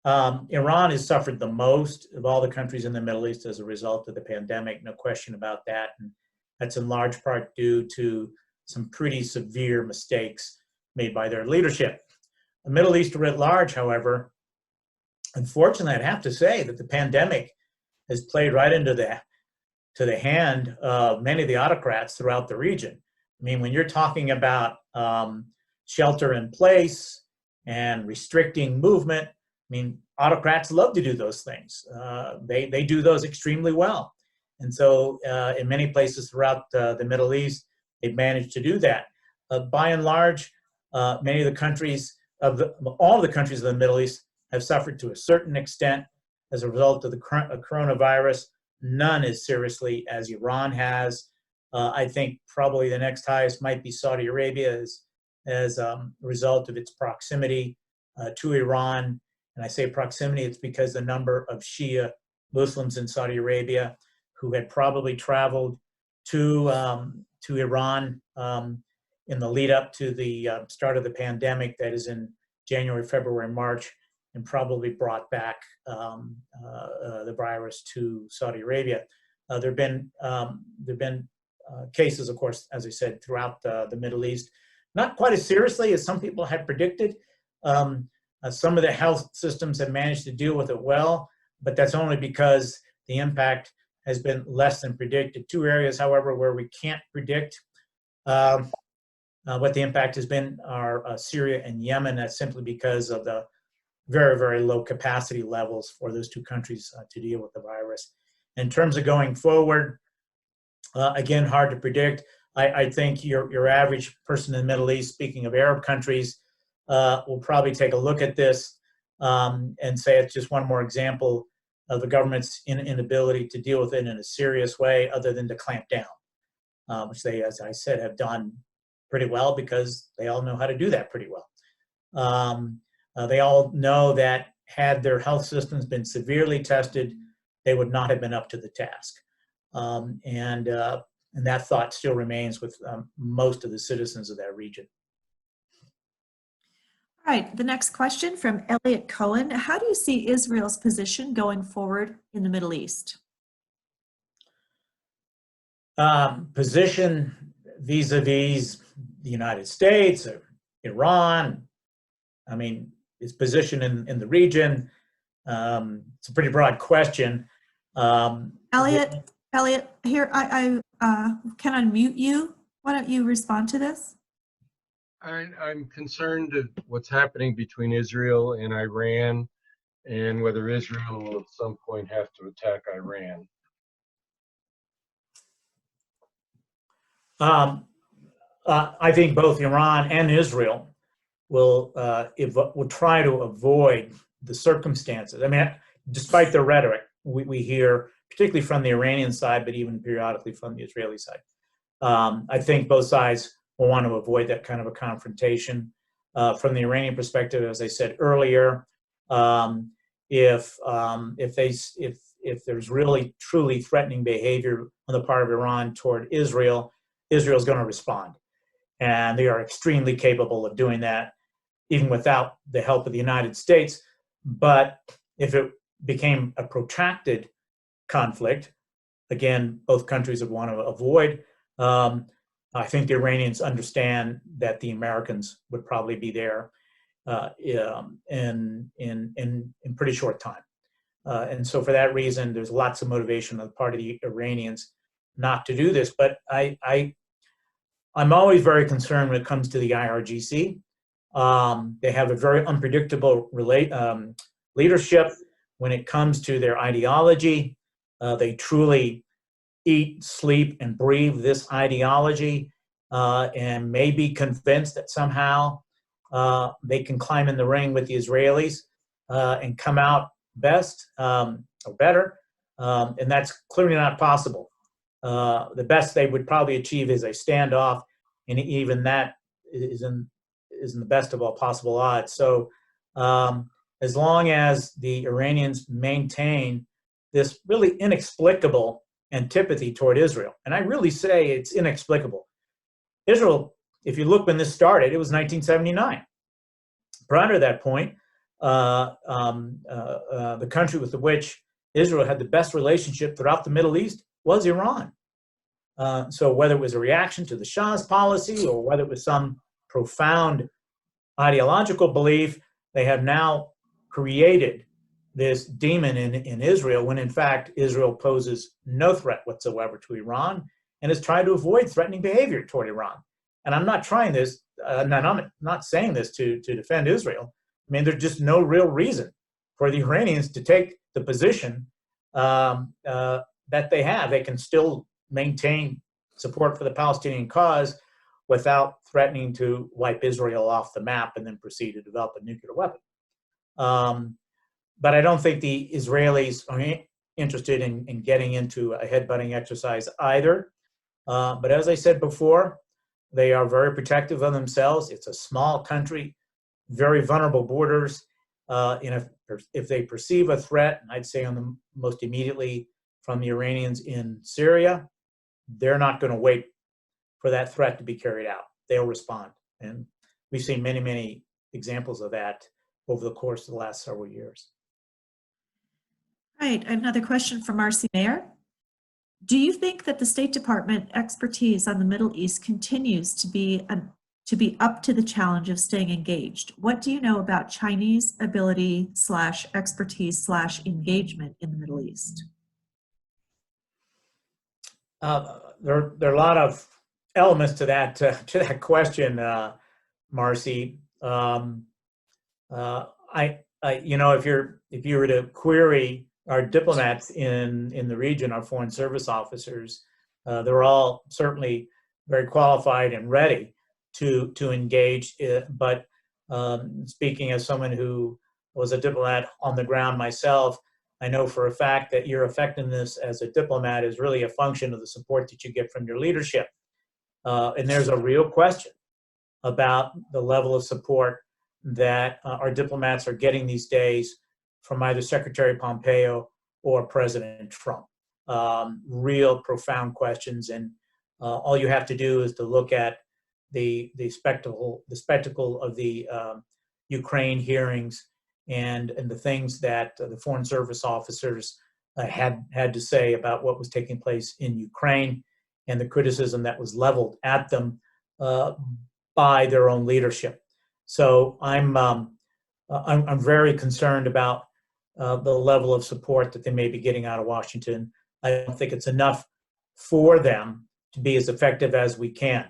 Iran has suffered the most of all the countries in the Middle East as a result of the pandemic, no question about that. And that's in large part due to some pretty severe mistakes made by their leadership. The Middle East writ large, however, unfortunately, I'd have to say that the pandemic has played right into the hand of many of the autocrats throughout the region. I mean, when you're talking about shelter in place and restricting movement, I mean, autocrats love to do those things. They do those extremely well. And so in many places throughout the Middle East, they've managed to do that. By and large, many of the countries, all of the countries of the Middle East have suffered to a certain extent as a result of the coronavirus. None as seriously as Iran has. I think probably the next highest might be Saudi Arabia as a result of its proximity to Iran. And I say proximity, it's because the number of Shia Muslims in Saudi Arabia who had probably traveled to Iran in the lead up to the start of the pandemic, that is in January, February, March, and probably brought back the virus to Saudi Arabia. There have been cases, of course, as I said, throughout the Middle East, not quite as seriously as some people had predicted. Some of the health systems have managed to deal with it well, but that's only because the impact has been less than predicted. Two areas, however, where we can't predict what the impact has been are Syria and Yemen. That's simply because of the very, very low capacity levels for those two countries to deal with the virus. In terms of going forward, again, hard to predict. I think your average person in the Middle East, speaking of Arab countries, will probably take a look at this and say it's just one more example of the government's inability to deal with it in a serious way other than to clamp down, which they, as I said, have done pretty well because they all know how to do that pretty well. They all know that had their health systems been severely tested, they would not have been up to the task. And that thought still remains with most of the citizens of that region. All right, the next question from Elliot Cohen. How do you see Israel's position going forward in the Middle East? Position vis-a-vis the United States or Iran, I mean, its position in the region, it's a pretty broad question. Elliot, here, I can unmute you. Why don't you respond to this? I'm concerned at what's happening between Israel and Iran and whether Israel will at some point have to attack Iran. I think both Iran and Israel will try to avoid the circumstances. I mean, despite the rhetoric we hear, particularly from the Iranian side, but even periodically from the Israeli side. I think both sides will want to avoid that kind of a confrontation. From the Iranian perspective, as I said earlier, if there's really truly threatening behavior on the part of Iran toward Israel, Israel's going to respond. And they are extremely capable of doing that, even without the help of the United States. But if it became a protracted conflict, again, both countries would want to avoid. I think the Iranians understand that the Americans would probably be there in pretty short time. And so for that reason, there's lots of motivation on the part of the Iranians not to do this. But I'm always very concerned when it comes to the IRGC. They have a very unpredictable leadership when it comes to their ideology. They truly eat, sleep, and breathe this ideology and may be convinced that somehow they can climb in the ring with the Israelis and come out best or better. And that's clearly not possible. The best they would probably achieve is a standoff, and even that isn't the best of all possible odds. So as long as the Iranians maintain this really inexplicable antipathy toward Israel, and I really say it's inexplicable. Israel, if you look when this started, it was 1979. Prior to that point, the country with which Israel had the best relationship throughout the Middle East was Iran. So whether it was a reaction to the Shah's policy or whether it was some profound ideological belief, they have now created this demon in Israel when in fact Israel poses no threat whatsoever to Iran and is trying to avoid threatening behavior toward Iran. And I'm not trying this, and I'm not saying this to defend Israel. I mean, there's just no real reason for the Iranians to take the position that they have. They can still maintain support for the Palestinian cause without threatening to wipe Israel off the map and then proceed to develop a nuclear weapon. But I don't think the Israelis are interested in getting into a headbutting exercise either. But as I said before, they are very protective of themselves. It's a small country, very vulnerable borders. And if they perceive a threat, and I'd say on the most immediately from the Iranians in Syria, they're not going to wait for that threat to be carried out. They'll respond. And we've seen many, many examples of that over the course of the last several years. Right, another question from Marcy Mayer. Do you think that the State Department expertise on the Middle East continues to be up to the challenge of staying engaged? What do you know about Chinese ability / expertise / engagement in the Middle East? There are a lot of elements to that question, Marcy. If you were to query our diplomats in the region, our foreign service officers, they're all certainly very qualified and ready to engage. But speaking as someone who was a diplomat on the ground myself, I know for a fact that your effectiveness as a diplomat is really a function of the support that you get from your leadership. And there's a real question about the level of support that our diplomats are getting these days from either Secretary Pompeo or President Trump. Real profound questions, and all you have to do is to look at the spectacle of the Ukraine hearings and the things that the foreign service officers had to say about what was taking place in Ukraine and the criticism that was leveled at them by their own leadership. So I'm very concerned about the level of support that they may be getting out of Washington. I don't think it's enough for them to be as effective as we can.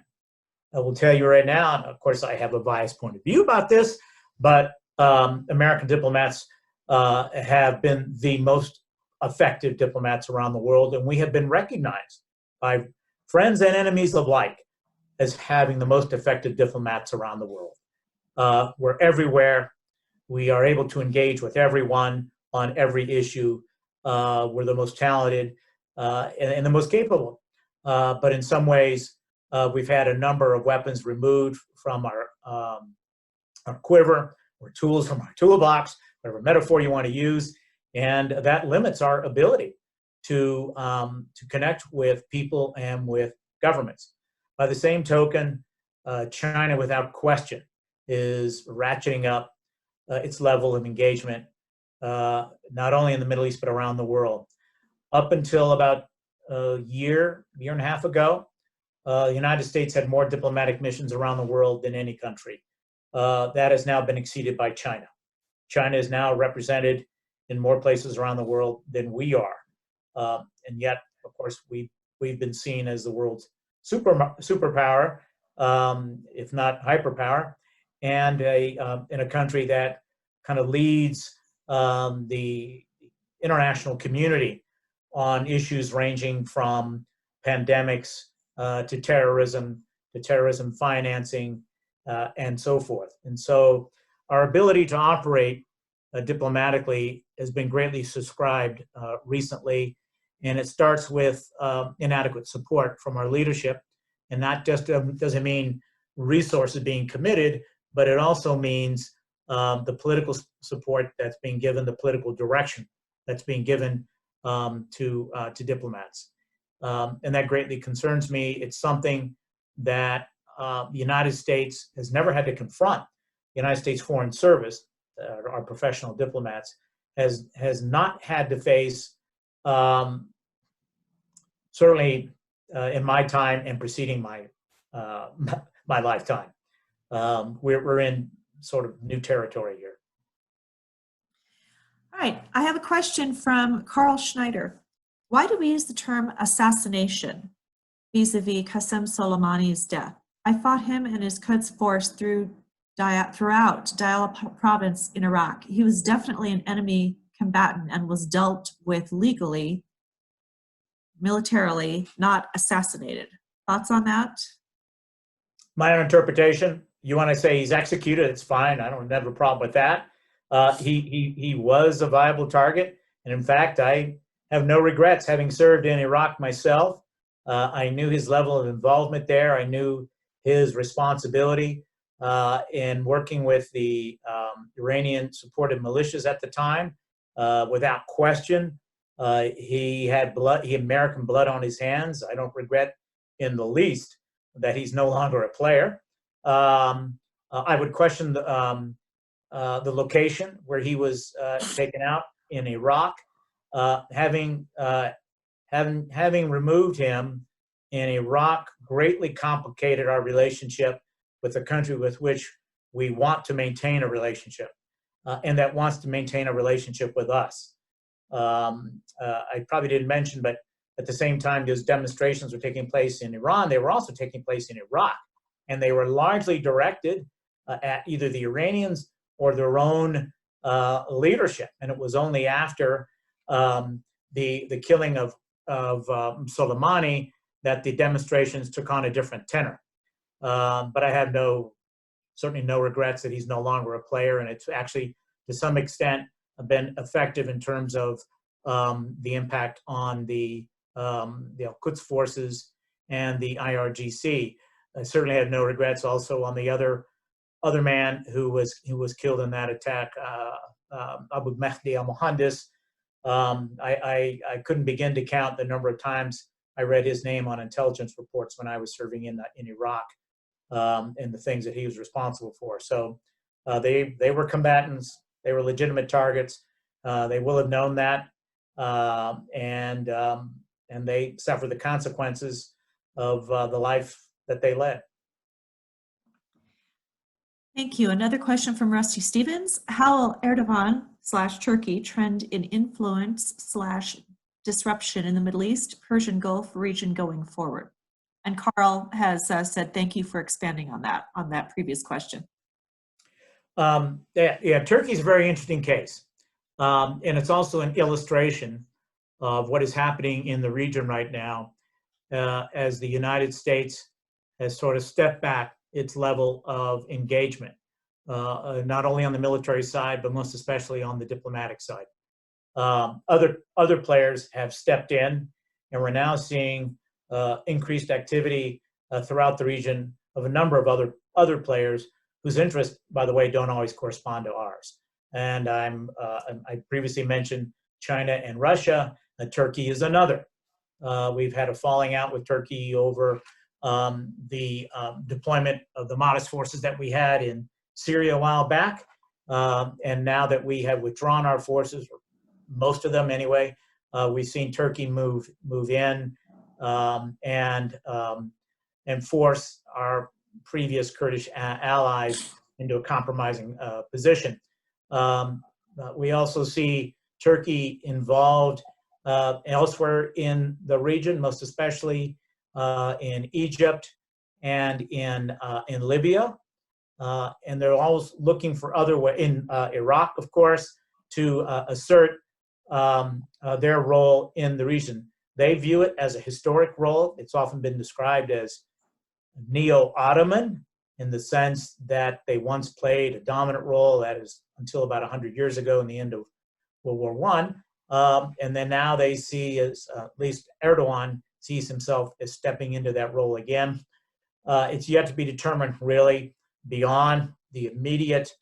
I will tell you right now, and of course I have a biased point of view about this, but American diplomats have been the most effective diplomats around the world, and we have been recognized by friends and enemies alike as having the most effective diplomats around the world. We're everywhere. We are able to engage with everyone on every issue. We're the most talented and the most capable. But in some ways, we've had a number of weapons removed from our quiver, or tools from our toolbox, whatever metaphor you want to use, and that limits our ability to connect with people and with governments. By the same token, China, without question, is ratcheting up its level of engagement, not only in the Middle East, but around the world. Up until about a year and a half ago, the United States had more diplomatic missions around the world than any country. That has now been exceeded by China. China is now represented in more places around the world than we are. And yet, of course, we've been seen as the world's superpower, if not hyperpower, and in a country that kind of leads the international community on issues ranging from pandemics to terrorism financing, and so forth. And so our ability to operate diplomatically has been greatly subscribed recently, and it starts with inadequate support from our leadership. And that just doesn't mean resources being committed, but it also means the political support that's being given, the political direction that's being given to diplomats. And that greatly concerns me. It's something that the United States has never had to confront. The United States Foreign Service, our professional diplomats, has not had to face, certainly in my time and preceding my my lifetime. We're in sort of new territory here. All right, I have a question from Carl Schneider. Why do we use the term assassination vis-a-vis Qasem Soleimani's death? I fought him and his Quds force throughout Diyala province in Iraq. He was definitely an enemy combatant and was dealt with legally, militarily, not assassinated. Thoughts on that? My own interpretation. You want to say he's executed? It's fine. I don't have a problem with that. He was a viable target, and in fact, I have no regrets having served in Iraq myself. I knew his level of involvement there. I knew his responsibility in working with the Iranian-supported militias at the time. Without question, he had American blood on his hands. I don't regret in the least that he's no longer a player. I would question the location where he was taken out in Iraq, having removed him in Iraq greatly complicated our relationship with the country with which we want to maintain a relationship, and that wants to maintain a relationship with us. I probably didn't mention, but at the same time those demonstrations were taking place in Iran, they were also taking place in Iraq, and they were largely directed at either the Iranians or their own leadership. And it was only after the killing of Soleimani that the demonstrations took on a different tenor. But I have certainly no regrets that he's no longer a player, and it's actually to some extent been effective in terms of the impact on the Al-Quds forces and the IRGC. I certainly have no regrets also on the other man who was killed in that attack, Abu Mahdi al-Muhandis. I couldn't begin to count the number of times I read his name on intelligence reports when I was serving in Iraq, and the things that he was responsible for. So they were combatants. They were legitimate targets. They will have known that, and they suffered the consequences of the life that they led. Thank you. Another question from Rusty Stevens. How will Erdogan/Turkey trend in influence/disruption in the Middle East, Persian Gulf region going forward? And Carl has said thank you for expanding on that previous question. Turkey's a very interesting case. And it's also an illustration of what is happening in the region right now, as the United States has sort of stepped back its level of engagement, not only on the military side, but most especially on the diplomatic side. Other players have stepped in, and we're now seeing increased activity throughout the region of a number of other players whose interests, by the way, don't always correspond to ours. And I previously mentioned China and Russia. Turkey is another. We've had a falling out with Turkey over the deployment of the modest forces that we had in Syria a while back. And now that we have withdrawn our forces, most of them anyway, we've seen Turkey move in and force our previous Kurdish allies into a compromising position. We also see Turkey involved elsewhere in the region, most especially in Egypt and in Libya, and they're always looking for other ways, in Iraq, of course, to assert their role in the region. They view it as a historic role. It's often been described as neo-Ottoman, in the sense that they once played a dominant role, that is until about 100 years ago in the end of World War I. And then now they see, as at least Erdogan sees himself as stepping into that role again. It's yet to be determined, really, beyond the immediate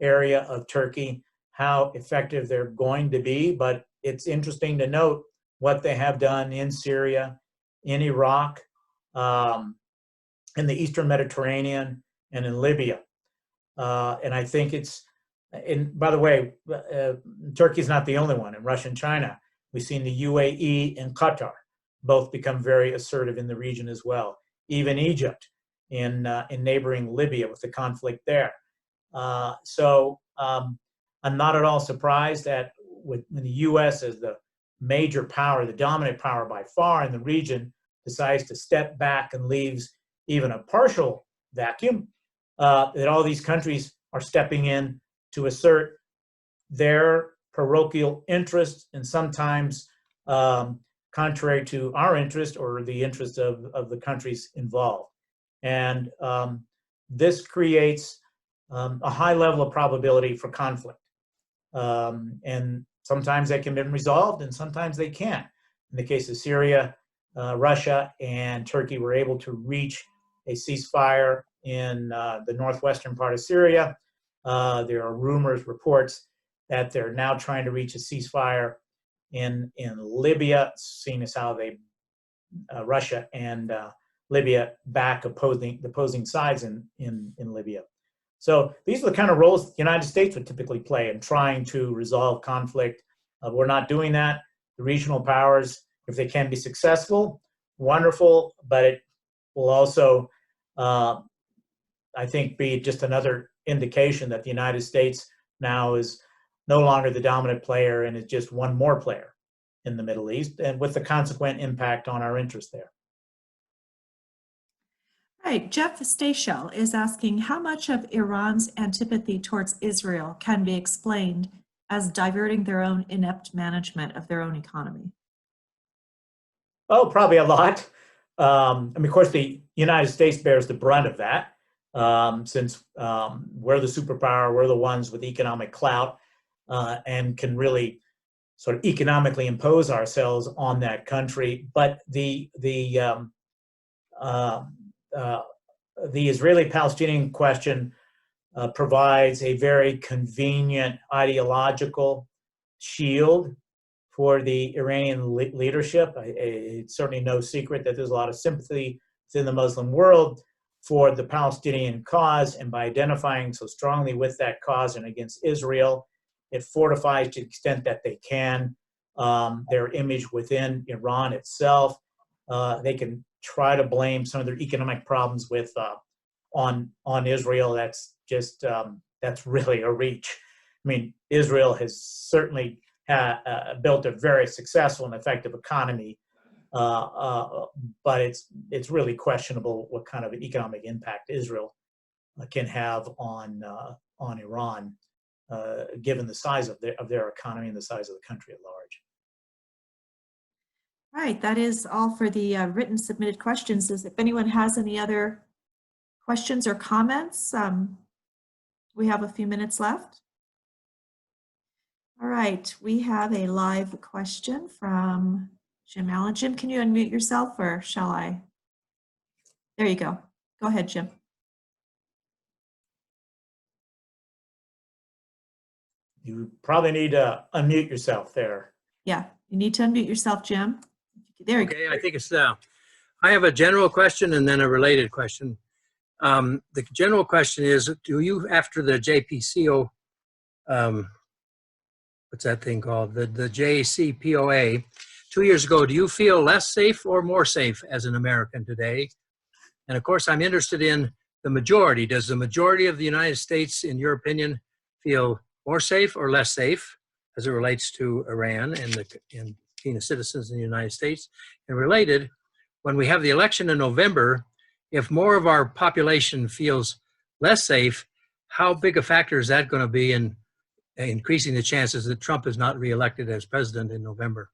area of Turkey, how effective they're going to be. But it's interesting to note what they have done in Syria, in Iraq, in the Eastern Mediterranean, and in Libya. And I think by the way, Turkey's not the only one. In Russia and China, we've seen the UAE and Qatar both become very assertive in the region as well. Even Egypt in neighboring Libya with the conflict there. So I'm not at all surprised that when the U.S. as the major power, the dominant power by far in the region, decides to step back and leaves even a partial vacuum, that all these countries are stepping in to assert their parochial interests, and sometimes contrary to our interest or the interest of the countries involved. And this creates a high level of probability for conflict. And sometimes they can be resolved and sometimes they can't. In the case of Syria, Russia and Turkey were able to reach a ceasefire in the northwestern part of Syria. There are reports that they're now trying to reach a ceasefire in Libya, seeing as how Russia and Libya back opposing sides in Libya. So these are the kind of roles the United States would typically play in trying to resolve conflict. We're not doing that. The regional powers, if they can be successful, wonderful, but it will also, I think, be just another indication that the United States now is no longer the dominant player and is just one more player in the Middle East, and with the consequent impact on our interests there. Right, Jeff Stachel is asking how much of Iran's antipathy towards Israel can be explained as diverting their own inept management of their own economy? Oh, probably a lot. I mean, of course, the United States bears the brunt of that, since we're the superpower, we're the ones with economic clout, and can really sort of economically impose ourselves on that country. But the Israeli-Palestinian question provides a very convenient ideological shield for the Iranian leadership. It's certainly no secret that there's a lot of sympathy within the Muslim world for the Palestinian cause, and by identifying so strongly with that cause and against Israel, it fortifies to the extent that they can their image within Iran itself. They can try to blame some of their economic problems with on Israel. That's just that's really a reach. I mean, Israel has certainly built a very successful and effective economy, but it's really questionable what kind of economic impact Israel can have on Iran, given the size of their economy and the size of the country at large. Right, that is all for the written submitted questions. If anyone has any other questions or comments, we have a few minutes left. All right, we have a live question from Jim Allen. Jim, can you unmute yourself, or shall I? There you go. Go ahead, Jim. You probably need to unmute yourself there. Yeah, you need to unmute yourself, Jim. There you go. Okay, I think it's now. I have a general question and then a related question. The general question is, do you, after the JPCO, what's that thing called? The JCPOA, 2 years ago, do you feel less safe or more safe as an American today? And of course, I'm interested in the majority. Does the majority of the United States, in your opinion, feel more safe or less safe as it relates to Iran and being citizens in the United States? And related, when we have the election in November, if more of our population feels less safe, how big a factor is that going to be in increasing the chances that Trump is not reelected as president in November?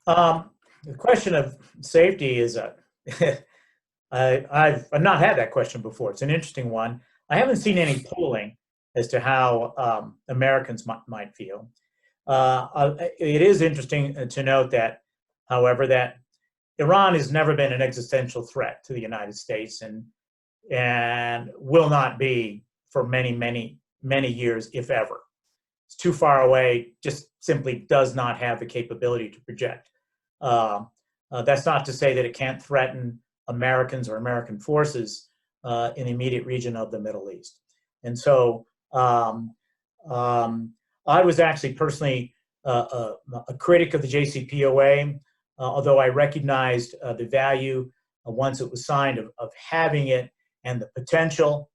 The question of safety is I've not had that question before. It's an interesting one. I haven't seen any polling as to how Americans might feel. It is interesting to note that, however, that Iran has never been an existential threat to the United States, and will not be for many, many, many years, if ever. It's too far away, just simply does not have the capability to project. That's not to say that it can't threaten Americans or American forces in the immediate region of the Middle East. And so I was actually personally a critic of the JCPOA, although I recognized the value once it was signed of having it, and the potential,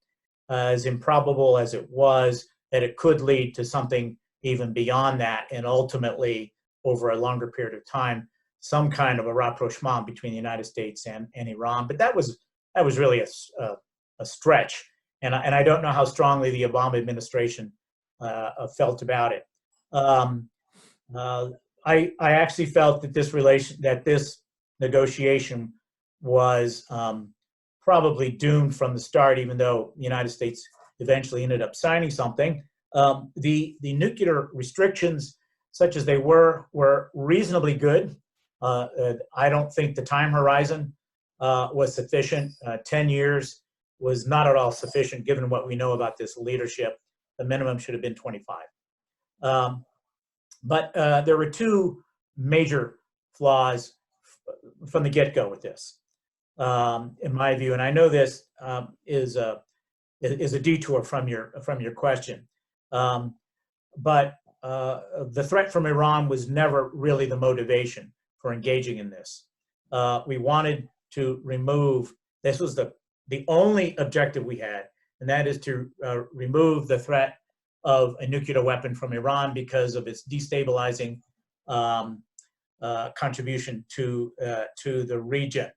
as improbable as it was, that it could lead to something even beyond that, and ultimately, over a longer period of time, some kind of a rapprochement between the United States and Iran. But that was really a stretch, and I don't know how strongly the Obama administration felt about it. I actually felt that this negotiation was probably doomed from the start, even though the United States eventually ended up signing something. The nuclear restrictions, such as they were reasonably good. I don't think the time horizon was sufficient. 10 years was not at all sufficient, given what we know about this leadership. The minimum should have been 25. But there were two major flaws from the get-go with this, in my view. And I know this is is a detour from your question. But the threat from Iran was never really the motivation for engaging in this. We wanted to remove, this was the only objective we had, and that is to remove the threat of a nuclear weapon from Iran because of its destabilizing contribution to the region.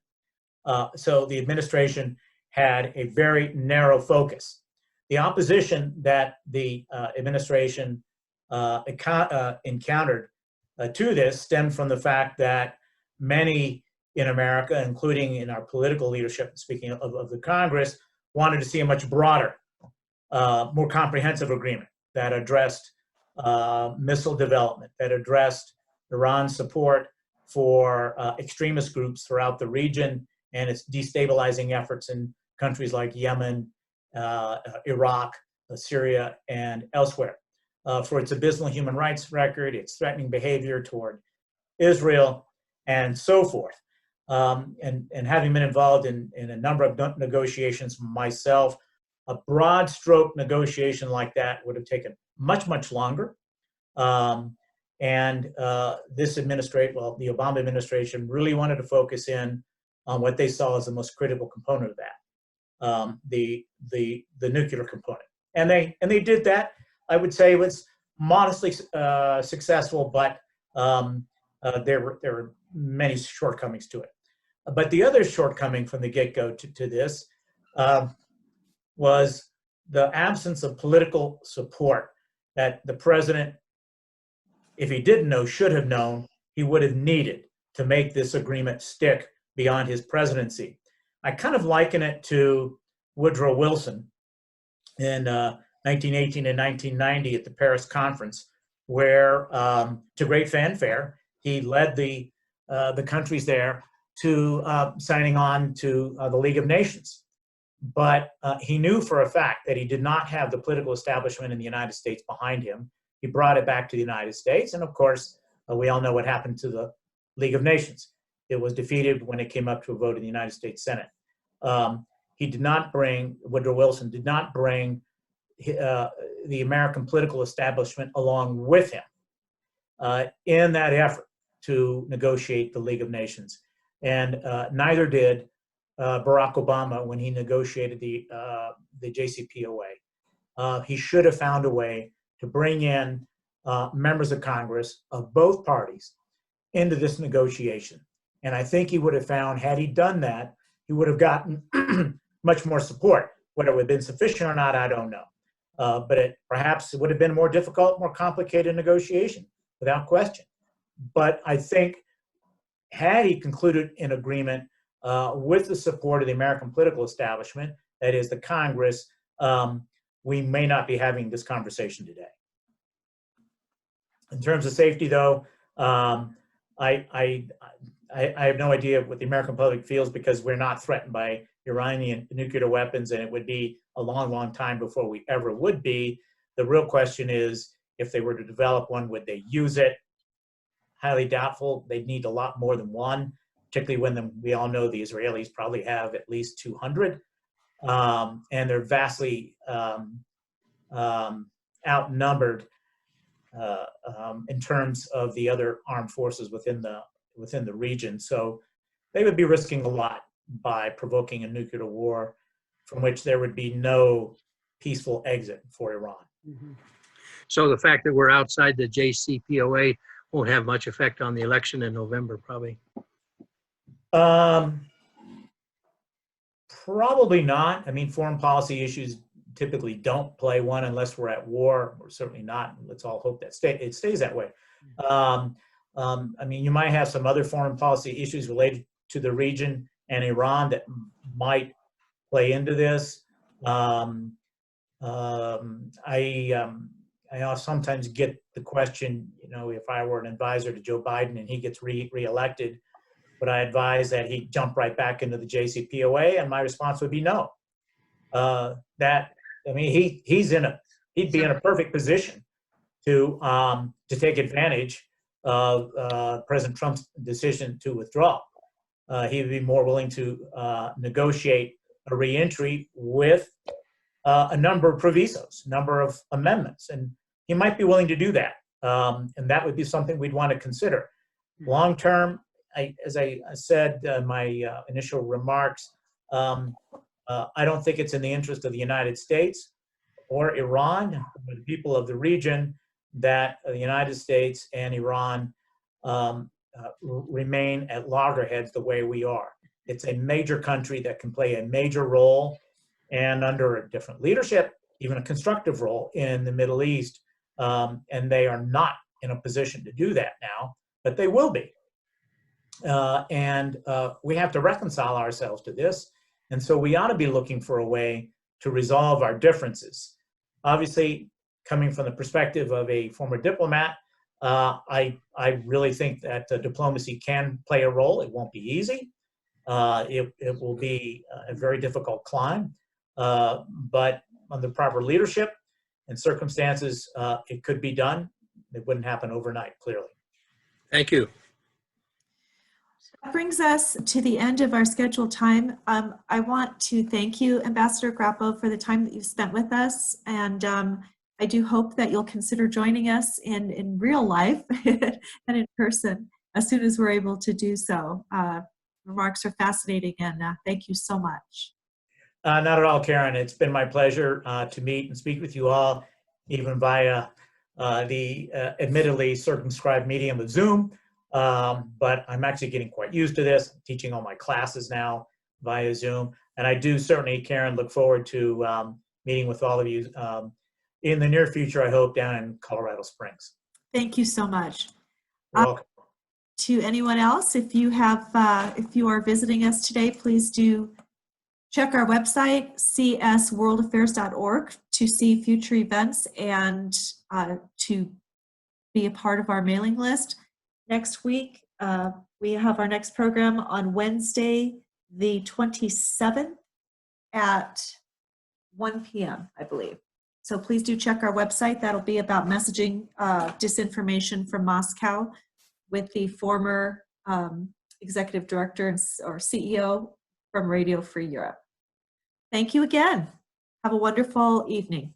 So the administration had a very narrow focus. The opposition that the administration encountered to this stemmed from the fact that many in America, including in our political leadership, speaking of the Congress, wanted to see a much broader, more comprehensive agreement that addressed missile development, that addressed Iran's support for extremist groups throughout the region and its destabilizing efforts in countries like Yemen, Iraq, Syria, and elsewhere. For its abysmal human rights record, its threatening behavior toward Israel, and so forth. And having been involved in a number of negotiations myself, a broad stroke negotiation like that would have taken much, much longer. This administration, well, the Obama administration really wanted to focus in on what they saw as the most critical component of that, the nuclear component. And they did that. I would say it was modestly successful, but there were many shortcomings to it. But the other shortcoming from the get-go to this was the absence of political support that the president, if he didn't know, should have known, he would have needed to make this agreement stick beyond his presidency. I kind of liken it to Woodrow Wilson in 1918 and 1990 at the Paris conference, where, to great fanfare, he led the countries there to signing on to the League of Nations. But he knew for a fact that he did not have the political establishment in the United States behind him. He brought it back to the United States, and of course, we all know what happened to the League of Nations. It was defeated when it came up to a vote in the United States Senate. Woodrow Wilson did not bring the American political establishment along with him in that effort to negotiate the League of Nations. And neither did Barack Obama when he negotiated the JCPOA. He should have found a way to bring in members of Congress of both parties into this negotiation. And I think he would have found, had he done that, he would have gotten much more support. Whether it would have been sufficient or not, I don't know. But perhaps it would have been a more difficult, more complicated negotiation, without question. But I think had he concluded an agreement with the support of the American political establishment, that is the Congress, we may not be having this conversation today. In terms of safety, though, I have no idea what the American public feels, because we're not threatened by Iranian nuclear weapons, and it would be a long, long time before we ever would be. The real question is, if they were to develop one, would they use it? Highly doubtful. They'd need a lot more than one, particularly when we all know the Israelis probably have at least 200, and they're vastly outnumbered in terms of the other armed forces within the region. So they would be risking a lot by provoking a nuclear war from which there would be no peaceful exit for Iran. Mm-hmm. So the fact that we're outside the JCPOA won't have much effect on the election in November, probably. Probably not. I mean, foreign policy issues typically don't play one unless we're at war. We're certainly not. Let's all hope that it stays that way. I mean, you might have some other foreign policy issues related to the region and Iran that might play into this. I sometimes get the question, you know, if I were an advisor to Joe Biden and he gets reelected, would I advise that he jump right back into the JCPOA? And my response would be no. I mean, he'd be in a perfect position to take advantage of President Trump's decision to withdraw. He would be more willing to negotiate a reentry with a number of provisos, number of amendments, and he might be willing to do that. And that would be something we'd want to consider. Long term, as I said in my initial remarks, I don't think it's in the interest of the United States or Iran, or the people of the region, that the United States and Iran remain at loggerheads the way we are. It's a major country that can play a major role, and under a different leadership, even a constructive role in the Middle East. And they are not in a position to do that now, but they will be. And we have to reconcile ourselves to this. And so we ought to be looking for a way to resolve our differences. Obviously, coming from the perspective of a former diplomat, I really think that diplomacy can play a role. It won't be easy. It will be a very difficult climb, but under proper leadership and circumstances, it could be done. It wouldn't happen overnight, clearly. Thank you. That brings us to the end of our scheduled time. I want to thank you, Ambassador Grappo, for the time that you've spent with us. And I do hope that you'll consider joining us in real life and in person as soon as we're able to do so. Remarks are fascinating, and thank you so much. Not at all, Karen. It's been my pleasure to meet and speak with you all, even via the admittedly circumscribed medium of Zoom. But I'm actually getting quite used to this. I'm teaching all my classes now via Zoom. And I do certainly, Karen, look forward to meeting with all of you in the near future, I hope, down in Colorado Springs. Thank you so much. You're welcome. To anyone else, if you are visiting us today, please do check our website, csworldaffairs.org, to see future events and to be a part of our mailing list. Next week, we have our next program on Wednesday, the 27th at 1 p.m., I believe. So please do check our website. That'll be about messaging disinformation from Moscow with the former executive director or CEO from Radio Free Europe. Thank you again. Have a wonderful evening.